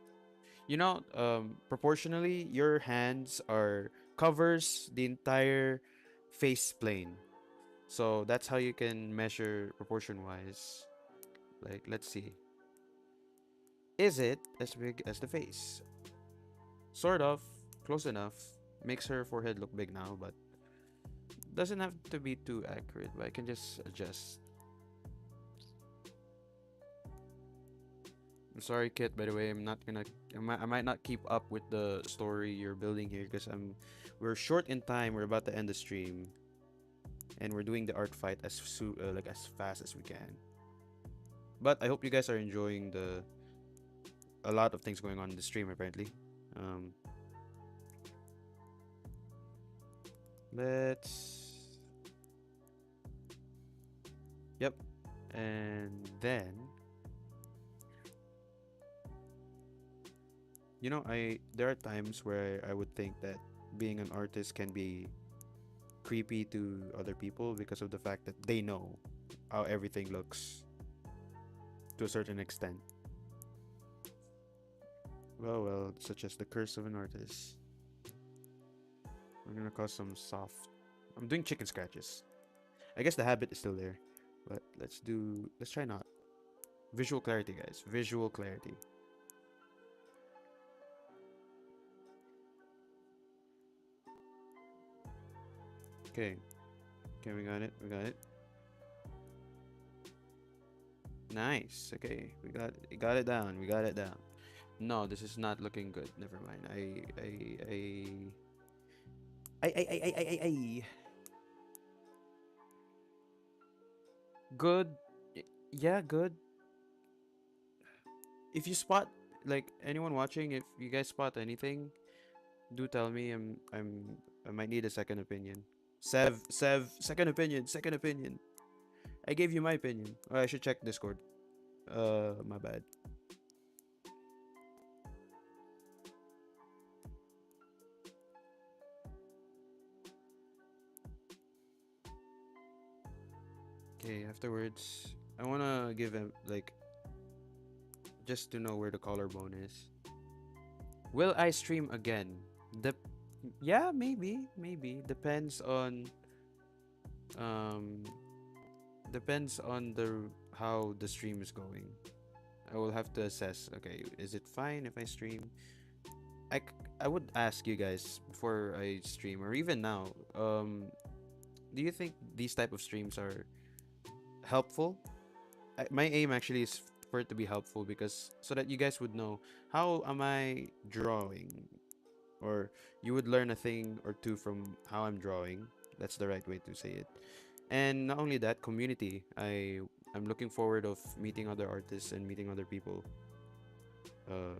You know, proportionally, your hands are covers the entire face plane. So that's how you can measure proportion wise. Like, let's see. Is it as big as the face? Sort of. Close enough. Makes her forehead look big now, but doesn't have to be too accurate. But I can just adjust. I'm sorry, Kit. By the way, I'm not gonna. I might not keep up with the story you're building here because we're short in time. We're about to end the stream, and we're doing the art fight as as fast as we can. But I hope you guys are enjoying a lot of things going on in the stream apparently. Let's. Yep, and then. You know, there are times where I would think that being an artist can be creepy to other people because of the fact that they know how everything looks to a certain extent. Well, such as the curse of an artist. I'm gonna cause some soft. I'm doing chicken scratches. I guess the habit is still there, but let's try not. Visual clarity, guys. Visual clarity. Okay. Okay, we got it. We got it. Nice. Okay, we got it down. We got it down. No, this is not looking good. Never mind. I Good. Yeah, good. If you spot like anyone watching, if you guys spot anything, do tell me. I might need a second opinion. Sev, second opinion, second opinion. I gave you my opinion. Oh, I should check Discord. My bad. Okay, afterwards, I wanna give him like just to know where the collarbone is. Will I stream again? The Yeah, maybe um depends on the how the stream is going. I will have to assess. Okay, is it fine if I stream? I would ask you guys before I stream or even now. Do you think these type of streams are helpful? My aim actually is for it to be helpful because so that you guys would know how am I drawing, or you would learn a thing or two from how I'm drawing. That's the right way to say it. And not only that, community. I'm looking forward of meeting other artists and meeting other people. Uh,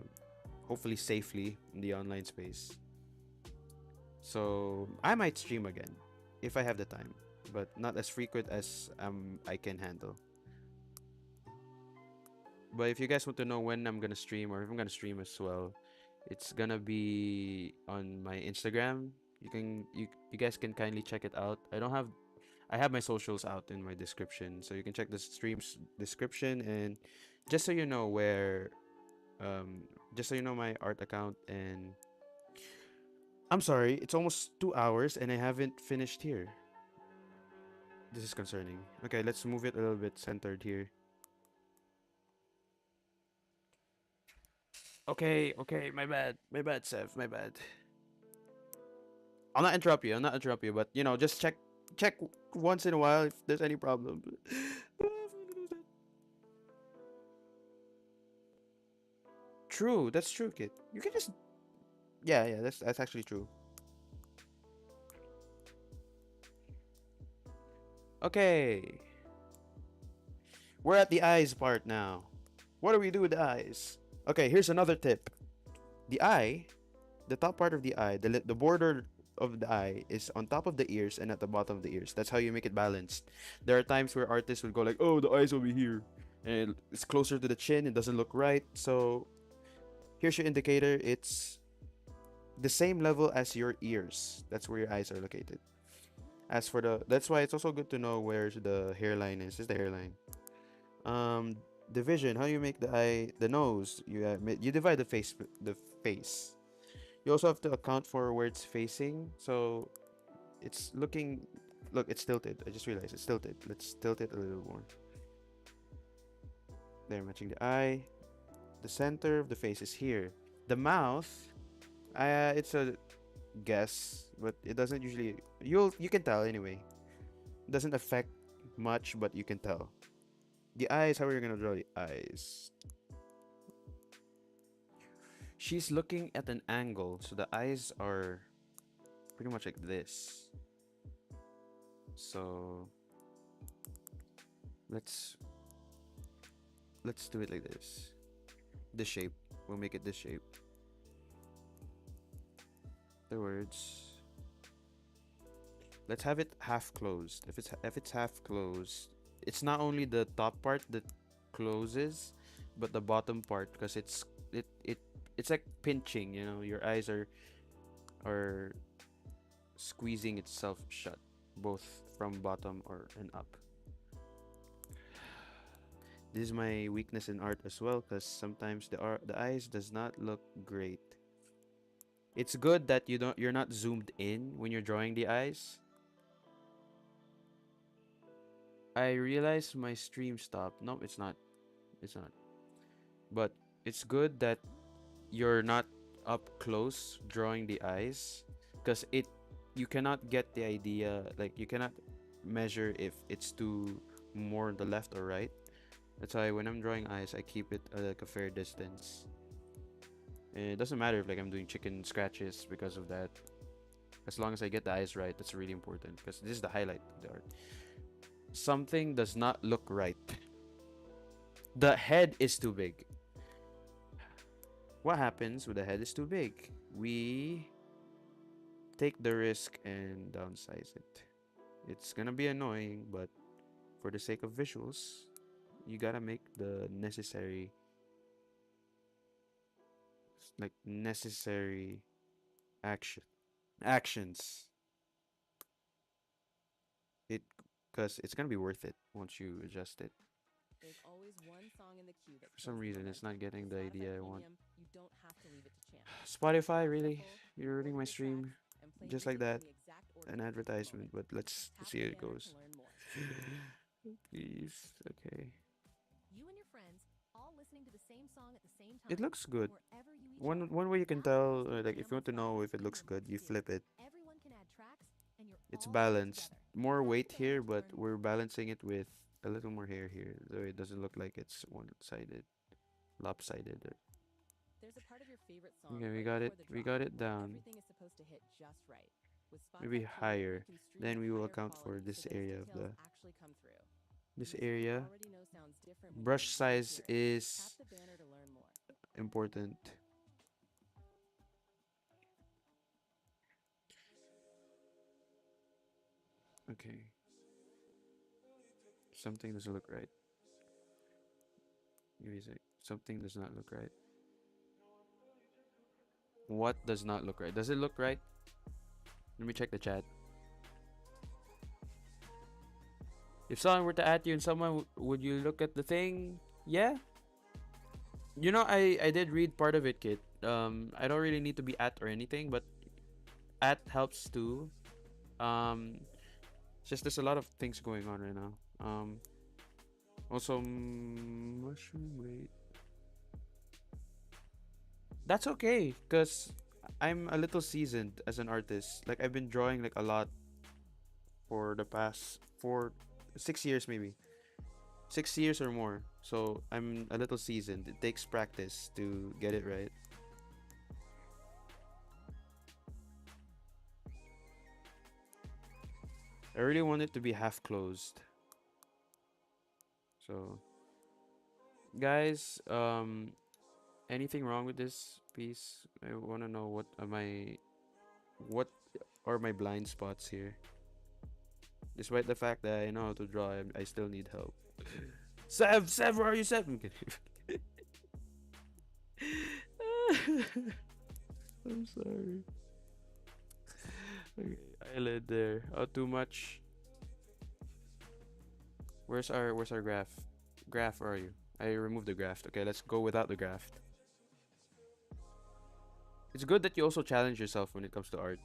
Hopefully safely in the online space. So I might stream again if I have the time, but not as frequent as I can handle. But if you guys want to know when I'm gonna stream or if I'm gonna stream as well, it's gonna be on my Instagram. You guys can kindly check it out. I have my socials out in my description, so you can check the stream's description. And just so you know where just so you know my art account. And I'm sorry, it's almost 2 hours and I haven't finished here. This is concerning. Okay, let's move it a little bit centered here. Okay, my bad, Sev, my bad. I'll not interrupt you. I'll not interrupt you, but just check once in a while if there's any problem. True, that's true, kid. You can just yeah, that's actually true. Okay, we're at the eyes part now. What do we do with the eyes? Okay, here's another tip. The eye, the top part of the eye, the border of the eye is on top of the ears and at the bottom of the ears. That's how you make it balanced. There are times where artists will go like, "Oh, the eyes over here," and it's closer to the chin. It doesn't look right. So here's your indicator. It's the same level as your ears. That's where your eyes are located. As for that's why it's also good to know where the hairline is. Is the hairline. Um, Division. How you make the eye, the nose? You divide the face. You also have to account for where it's facing. So it's looking. Look, it's tilted. I just realized it's tilted. Let's tilt it a little more. There, matching the eye. The center of the face is here. The mouth. It's a guess, but it doesn't usually. You can tell anyway. It doesn't affect much, but you can tell. The eyes. How are you gonna draw the eyes? She's looking at an angle, so the eyes are pretty much like this. So let's do it like this. This shape. We'll make it this shape. Afterwards, let's have it half closed. If it's half closed, it's not only the top part that closes, but the bottom part, because it's like pinching. Your eyes are squeezing itself shut, both from bottom and up. This is my weakness in art as well, because sometimes the eyes does not look great. It's good that you're not zoomed in when you're drawing the eyes. I realize my stream stopped. No, it's not. It's not. But it's good that you're not up close drawing the eyes, because you cannot get the idea, like you cannot measure if it's too more on the left or right. That's why when I'm drawing eyes, I keep it like a fair distance. And it doesn't matter if like I'm doing chicken scratches because of that. As long as I get the eyes right, that's really important, because this is the highlight of the art. something does not look right. The head is too big. What happens when the head is too big? We take the risk and downsize it. It's gonna be annoying, but for the sake of visuals, you gotta make the necessary actions. It Because it's gonna be worth it once you adjust it. There's always one song in the queue that For some kills the reason, it's not momentum. getting With the Spotify idea I want. Premium, you don't have to leave it to chance. Spotify, Be really? careful, You're ruining order my your stream. tracks, and play Just like music that. in the exact order An you pick in the advertisement, moment. but let's Tap see the how it banner goes. to learn more. Please. Okay. You and your friends all listening to the same song at the same time. It looks good. From wherever you each One are. one way you can That's what tell, hosting a like jam if you on want to know Spotify if it looks Premium good, lets you do. flip it. Everyone can add tracks, and you're It's all in it balanced. together. More Tap the weight banner here, to but learn we're more. balancing it with a little more hair here, so it doesn't look like it's one-sided, lopsided. There's a part of your favorite song Okay, we right got before it. the We drop, got it where down. everything is supposed to hit just right. With Maybe Spotify Premium, higher. you can stream Then at we will higher account for quality, this so those area of details the actually come through. this Music you area. already know sounds different when you Brush can really size hear it. Tap is the banner to learn more. important. Okay. Something doesn't look right. Music. Something does not look right. What does not look right? Does it look right? Let me check the chat. If someone were to add you and someone, would you look at the thing? Yeah. You know, I did read part of it, kid. I don't really need to be at or anything, but at helps too. It's just there's a lot of things going on right now. Also, mushroom. Wait, that's okay, cause I'm a little seasoned as an artist. Like I've been drawing like a lot for the past 6 years maybe. 6 years or more. So I'm a little seasoned. It takes practice to get it right. I really want it to be half closed. So, guys, anything wrong with this piece? I want to know what are my blind spots here. Despite the fact that I know how to draw, I still need help. Sev, where are you, Sev? I'm kidding. I'm sorry. Okay, eyelid there. Oh, too much. Where's our graph? Graph, where are you? I removed the graph. Okay, let's go without the graph. It's good that you also challenge yourself when it comes to art.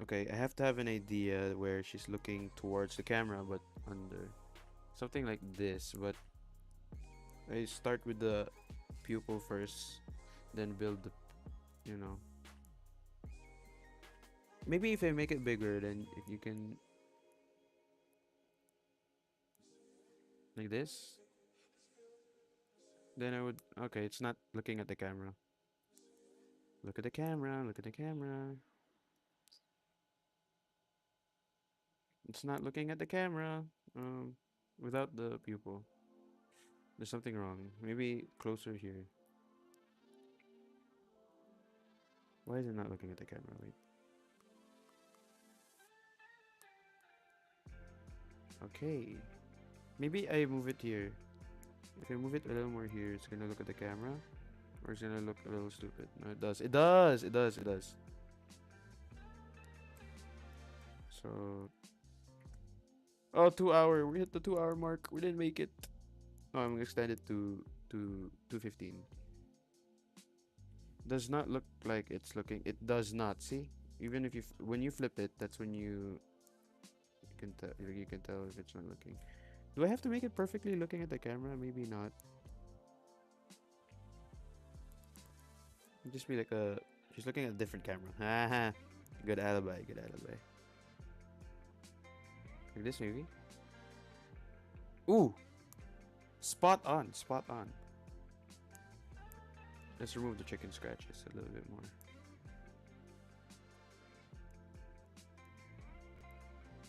Okay, I have to have an idea where she's looking towards the camera, but under something like this. But I start with the pupil first, then build the, you know. Maybe if I make it bigger, then if you can, like this, then I would. Okay, it's not looking at the camera. Look at the camera. Look at the camera. It's not looking at the camera. Without the pupil. There's something wrong. Maybe closer here. Why is it not looking at the camera? Wait. Okay. Maybe I move it here. If I move it a little more here, it's gonna look at the camera. Or it's gonna look a little stupid. No, it does. It does. It does. It does. So. Oh, 2 hour. We hit the 2 hour mark. We didn't make it. No, I'm gonna extend it to 2:15. Does not look like it's looking. It does not. See, even if when you flip it, that's when you can tell. You can tell if it's not looking. Do I have to make it perfectly looking at the camera? Maybe not. Just be like a. She's looking at a different camera. Haha. Good alibi. Good alibi. Like this maybe. Ooh. Spot on. Spot on. Let's remove the chicken scratches a little bit more.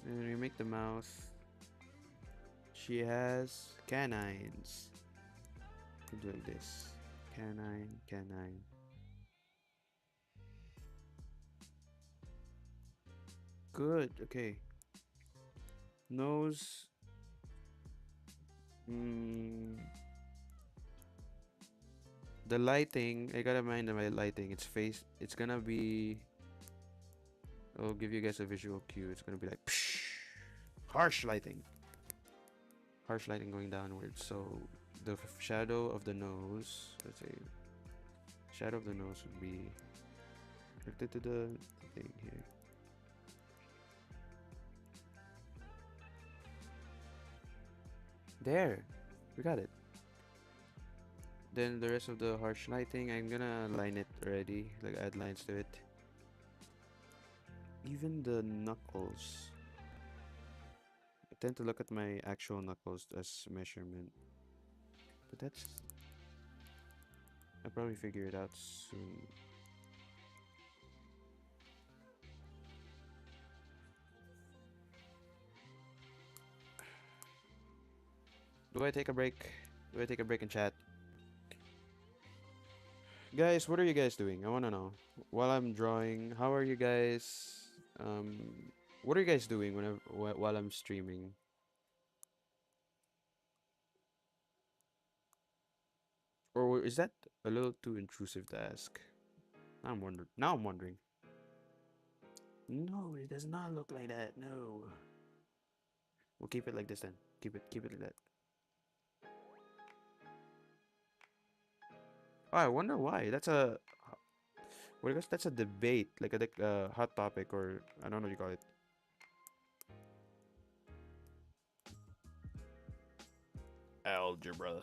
And we make the mouth. She has canines. We do like this. Canine, canine. Good, okay. Nose. Mm, the lighting, I gotta mind my lighting. It's face. It's gonna be. I'll give you guys a visual cue. It's gonna be like psh, harsh lighting. Harsh lighting going downwards. So the shadow of the nose. Let's say shadow of the nose would be connected to the thing here. There, we got it. Then the rest of the harsh lighting, I'm gonna line it already, like add lines to it. Even the knuckles. I tend to look at my actual knuckles as measurement. But that's... I'll probably figure it out soon. Do I take a break? Do I take a break and chat? Guys, what are you guys doing? I wanna know. While I'm drawing, how are you guys? What are you guys doing whenever while I'm streaming? Or is that a little too intrusive to ask? I'm wondering. Now I'm wondering. No, it does not look like that. No. We'll keep it like this then. Keep it like that. Oh, I wonder why. That's a well, I guess that's a debate, like a hot topic, or I don't know what you call it. Algebra.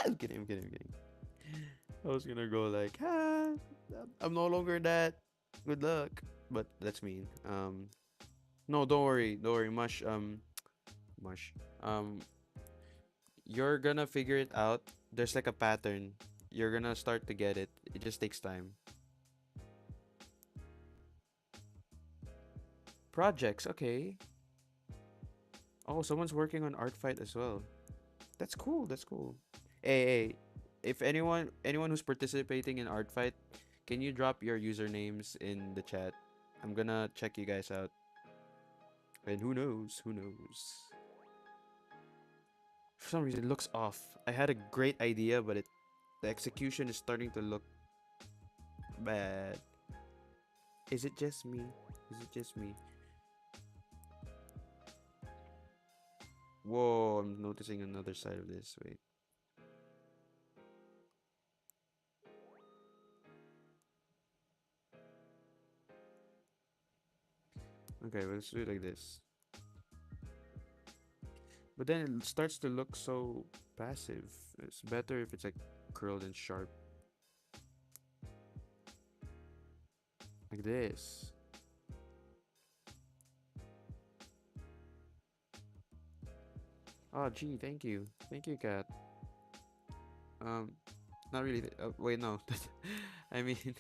I'm kidding, I'm kidding, I'm kidding. I was gonna go like, I'm no longer that. Good luck. But that's mean. No, don't worry, Mush. Mush. You're gonna figure it out. There's like a pattern. You're gonna start to get it. It just takes time. Projects, okay. Oh, someone's working on art fight as well. That's cool. That's cool. Hey, if anyone who's participating in art fight, can you drop your usernames in the chat? I'm gonna check you guys out. And who knows? Who knows? For some reason, it looks off. I had a great idea, but the execution is starting to look bad. Is it just me? Is it just me? Whoa, I'm noticing another side of this. Wait. Okay, well, let's do it like this. But then it starts to look so passive. It's better if it's like curled and sharp. Like this. Oh, gee, thank you. Thank you, Kat. Um, not really. Wait, no. I mean,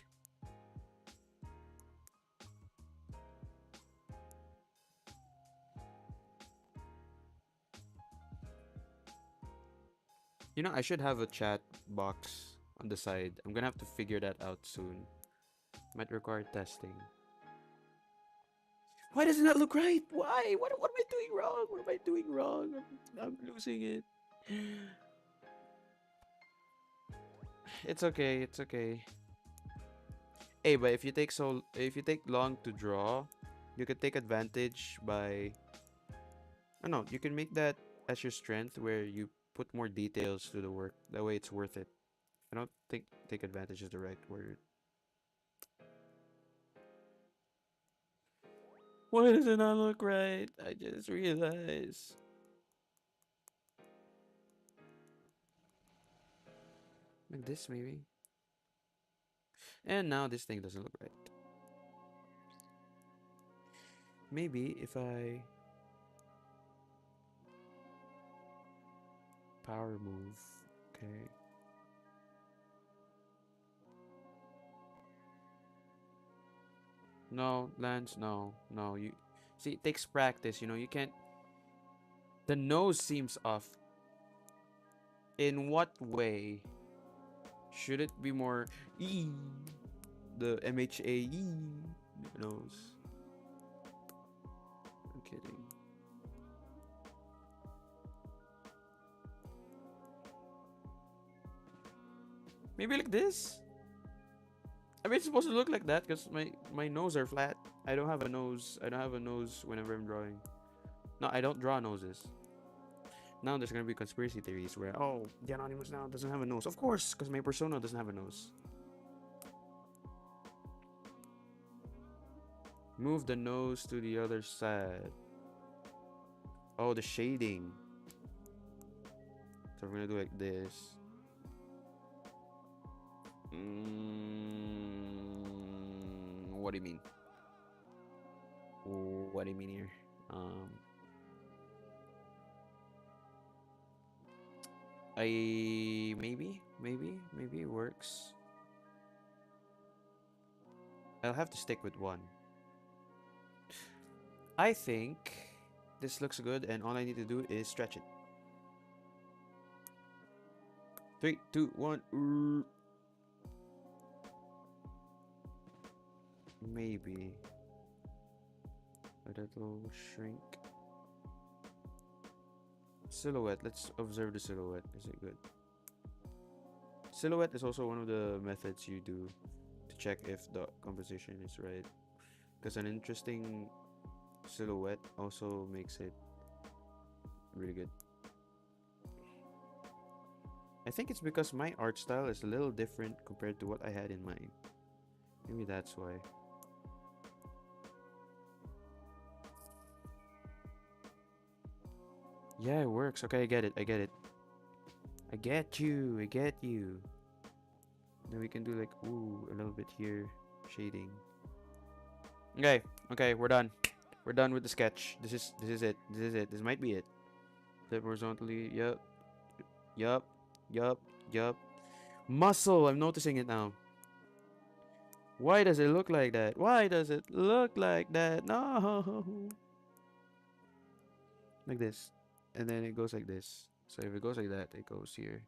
I should have a chat box on the side. I'm gonna have to figure that out soon. Might require testing. Why does it not look right? Why? What am I doing wrong? What am I doing wrong? I'm losing it. It's okay. It's okay. Hey, but if you take long to draw, you can take advantage by. I know you can make that as your strength, where you put more details to the work. That way, it's worth it. I don't think take advantage is the right word. Why does it not look right? I just realized. Like this, maybe. And now this thing doesn't look right. Maybe if I power move. Okay. No, Lance, no, no. You see, it takes practice. You know, you can't. The nose seems off. In what way? Should it be more E? The MHAE nose. I'm kidding. Maybe like this? I mean, it's supposed to look like that because my nose are flat. I don't have a nose. I don't have a nose whenever I'm drawing. No, I don't draw noses. Now there's gonna be conspiracy theories where, oh, the Anonymous now doesn't have a nose. Of course, because my persona doesn't have a nose. Move the nose to the other side. Oh, the shading. So we're gonna do like this. What do you mean? What do you mean here? Maybe it works. I'll have to stick with one. I think this looks good, and all I need to do is stretch it. 3, 2, 1. Maybe a little shrink. Silhouette. Let's observe the silhouette. Is it good? Silhouette is also one of the methods you do to check if the composition is right. Because an interesting silhouette also makes it really good. I think it's because my art style is a little different compared to what I had in mind. Maybe that's why. Yeah, it works. Okay, I get it. I get it. I get you. I get you. Then we can do like, ooh, a little bit here. Shading. Okay. Okay, we're done. We're done with the sketch. This is it. This is it. This might be it. Flip horizontally. Yup. Yup. Yup. Yup. Muscle. I'm noticing it now. Why does it look like that? Why does it look like that? No. Like this. And then it goes like this. So if it goes like that, it goes here.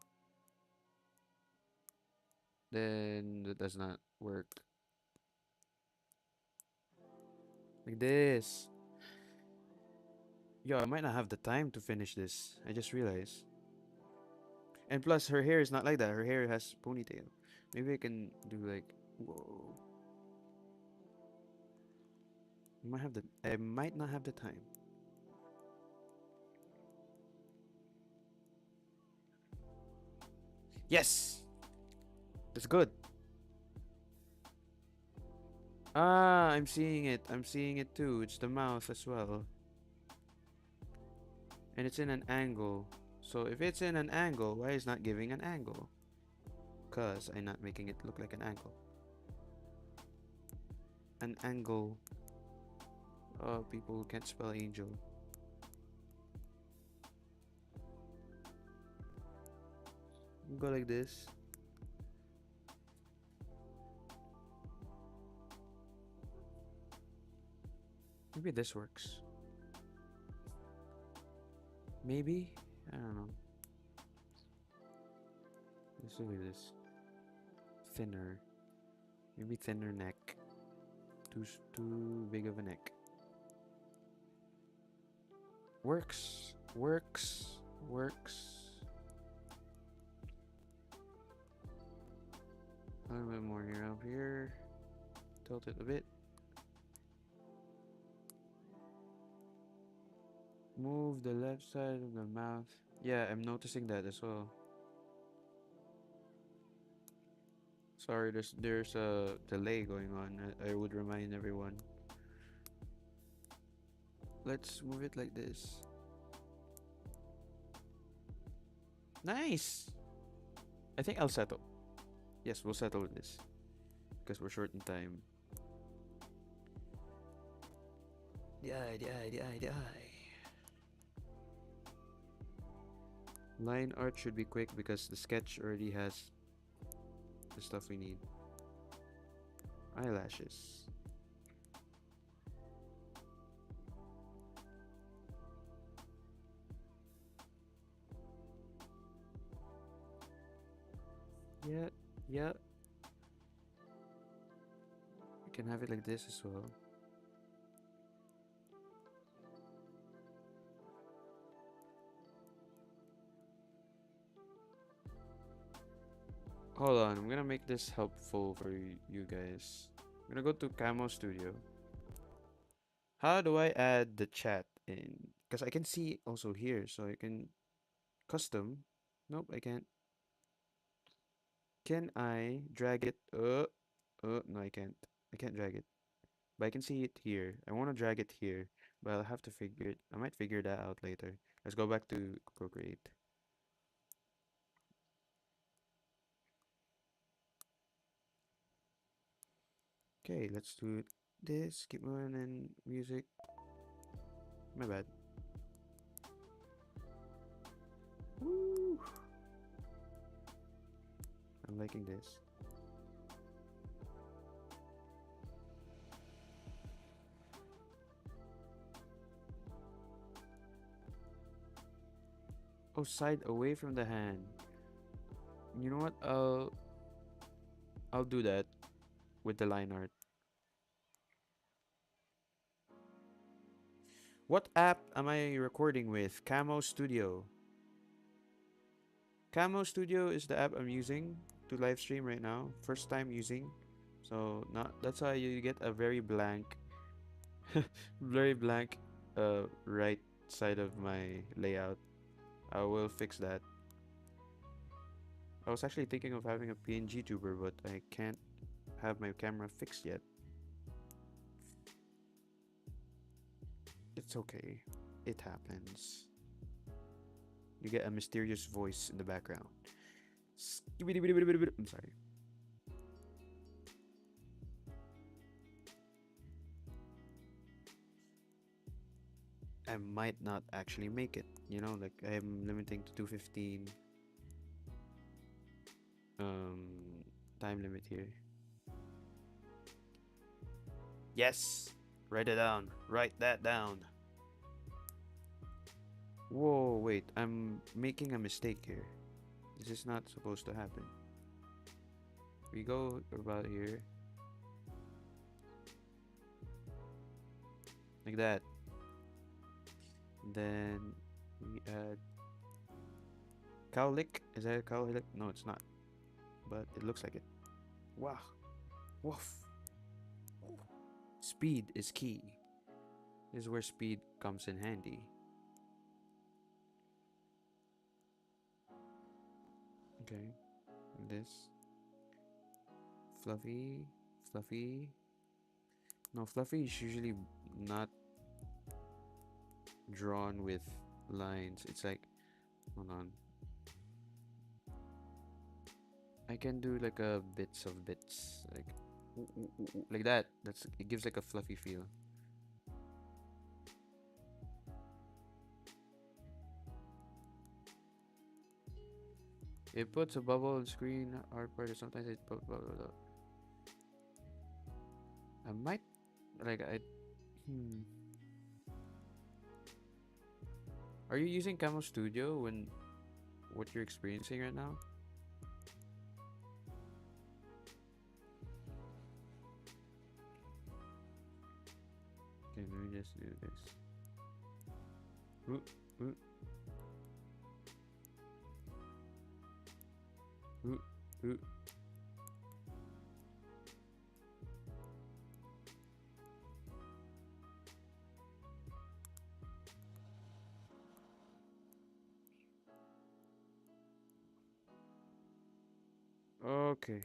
Then that does not work. Like this. Yo, I might not have the time to finish this. I just realized. And plus, her hair is not like that. Her hair has ponytail. Maybe I can do like, whoa. I might not have the time. Yes! That's good. Ah, I'm seeing it. I'm seeing it too. It's the mouth as well. And it's in an angle. So if it's in an angle, why is not giving an angle? Because I'm not making it look like an angle. An angle. Oh, people can't spell angel. Go like this. Maybe this works. Maybe? I don't know. Let's do this. Thinner. Maybe thinner neck. Too big of a neck. Works. Works. Works. A little bit more here up here. Tilt it a bit. Move the left side of the mouth. Yeah, I'm noticing that as well. Sorry, there's a delay going on. I would remind everyone. Let's move it like this. Nice! I think I'll settle. Yes, we'll settle with this. Because we're short in time. Die. Line art should be quick because the sketch already has the stuff we need. Eyelashes. Yeah, yeah. You can have it like this as well. Hold on, I'm gonna make this helpful for you guys. I'm gonna go to Camo Studio. How do I add the chat in? Because I can see also here, so I can custom. Nope, I can't. Can I drag it? No, I can't. I can't drag it. But I can see it here. I want to drag it here, but I'll have to figure it. I might figure that out later. Let's go back to Procreate. Okay, let's do this. Keep moving and music. My bad. Woo! I'm liking this. Oh, side away from the hand. You know what? I'll do that with the line art. What app am I recording with? Camo Studio. Camo Studio is the app I'm using to live stream right now. First time using. So not that's why you get a very blank very blank right side of my layout. I will fix that. I was actually thinking of having a PNG tuber, but I can't have my camera fixed yet. It's okay. It happens. You get a mysterious voice in the background. I'm sorry. I might not actually make it. You know, like I'm limiting to 215 time limit here. Yes. Write it down. Write that down. Whoa, wait. I'm making a mistake here. This is not supposed to happen. We go about here. Like that. Then we add cowlick. Is that a cowlick? No, it's not. But it looks like it. Wow. Woof. Speed is key. This is where speed comes in handy. Okay. This. Fluffy. Fluffy. No, Fluffy is usually not drawn with lines. It's like, hold on. I can do like a bits of bits, like like that. That's it gives like a fluffy feel. It puts a bubble on screen art part, or sometimes it put blah, blah, blah. I might like I. Hmm. Are you using Camo Studio when what you're experiencing right now? Okay, let me just do this. Ooh, ooh. Ooh, ooh. Okay.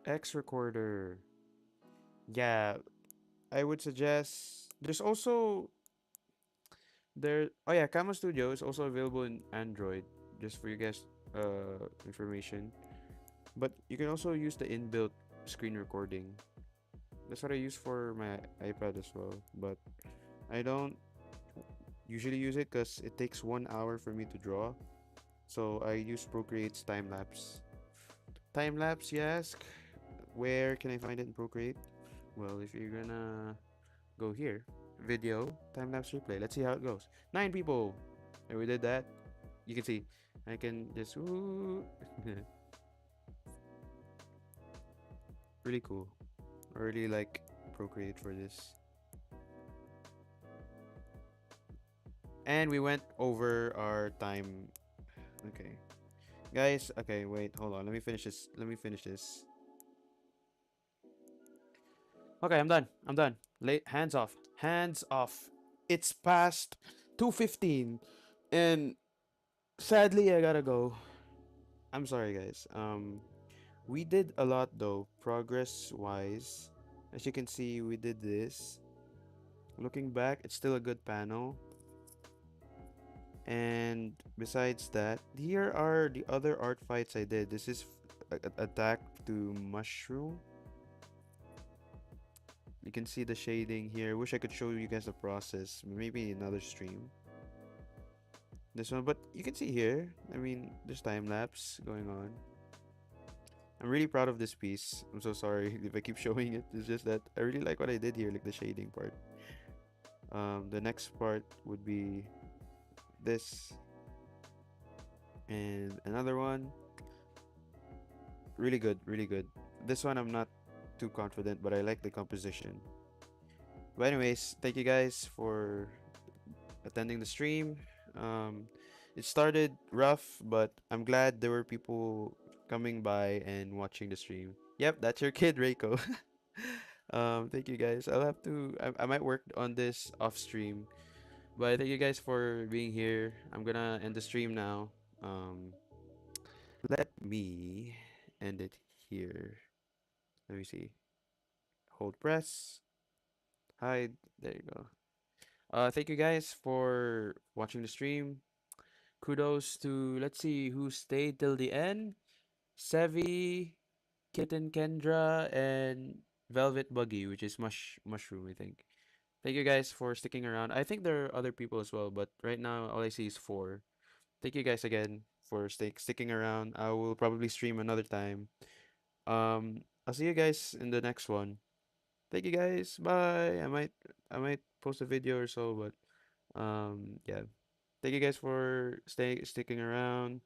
X recorder. Yeah, I would suggest there's also there oh yeah, Camo Studio is also available in Android, just for you guys information. But you can also use the inbuilt screen recording. That's what I use for my iPad as well. But I don't usually use it because it takes 1 hour for me to draw. So I use Procreate's time lapse. Time lapse, you ask? Where can I find it in Procreate? Well, if you're gonna go here, video, time lapse replay. Let's see how it goes. 9 people. And we did that. You can see I can just ooh. Really cool. I really like Procreate for this. And we went over our time. Okay. Guys, okay, wait, hold on. Let me finish this. Let me finish this. Okay, I'm done. I'm done. Hands off. Hands off. It's past 2:15 and sadly I gotta go. I'm sorry guys. We did a lot though, progress wise. As you can see, we did this. Looking back, it's still a good panel. And besides that, here are the other art fights I did. This is attack to mushroom. You can see the shading here. Wish I could show you guys the process. Maybe another stream. This one, but you can see here. I mean, there's time lapse going on. I'm really proud of this piece. I'm so sorry if I keep showing it. It's just that I really like what I did here, like the shading part. The next part would be this and another one. Really good, really good. This one I'm not too confident, but I like the composition. But anyways, thank you guys for attending the stream. Um, it started rough, but I'm glad there were people coming by and watching the stream. Yep, that's your kid, Reiko. Thank you guys. I'll have to. I might work on this off stream, but thank you guys for being here. I'm gonna end the stream now. Um, let me end it here. Let me see. Hold press. Hide. There you go. Thank you guys for watching the stream. Kudos to, let's see who stayed till the end. Sevi, Kitten Kendra, and Velvet Buggy, which is Mushroom, I think. Thank you guys for sticking around. I think there are other people as well, but right now all I see is four. Thank you guys again for sticking around. I will probably stream another time. I'll see you guys in the next one. Thank you guys. Bye. I might post a video or so, but yeah. Thank you guys for sticking around.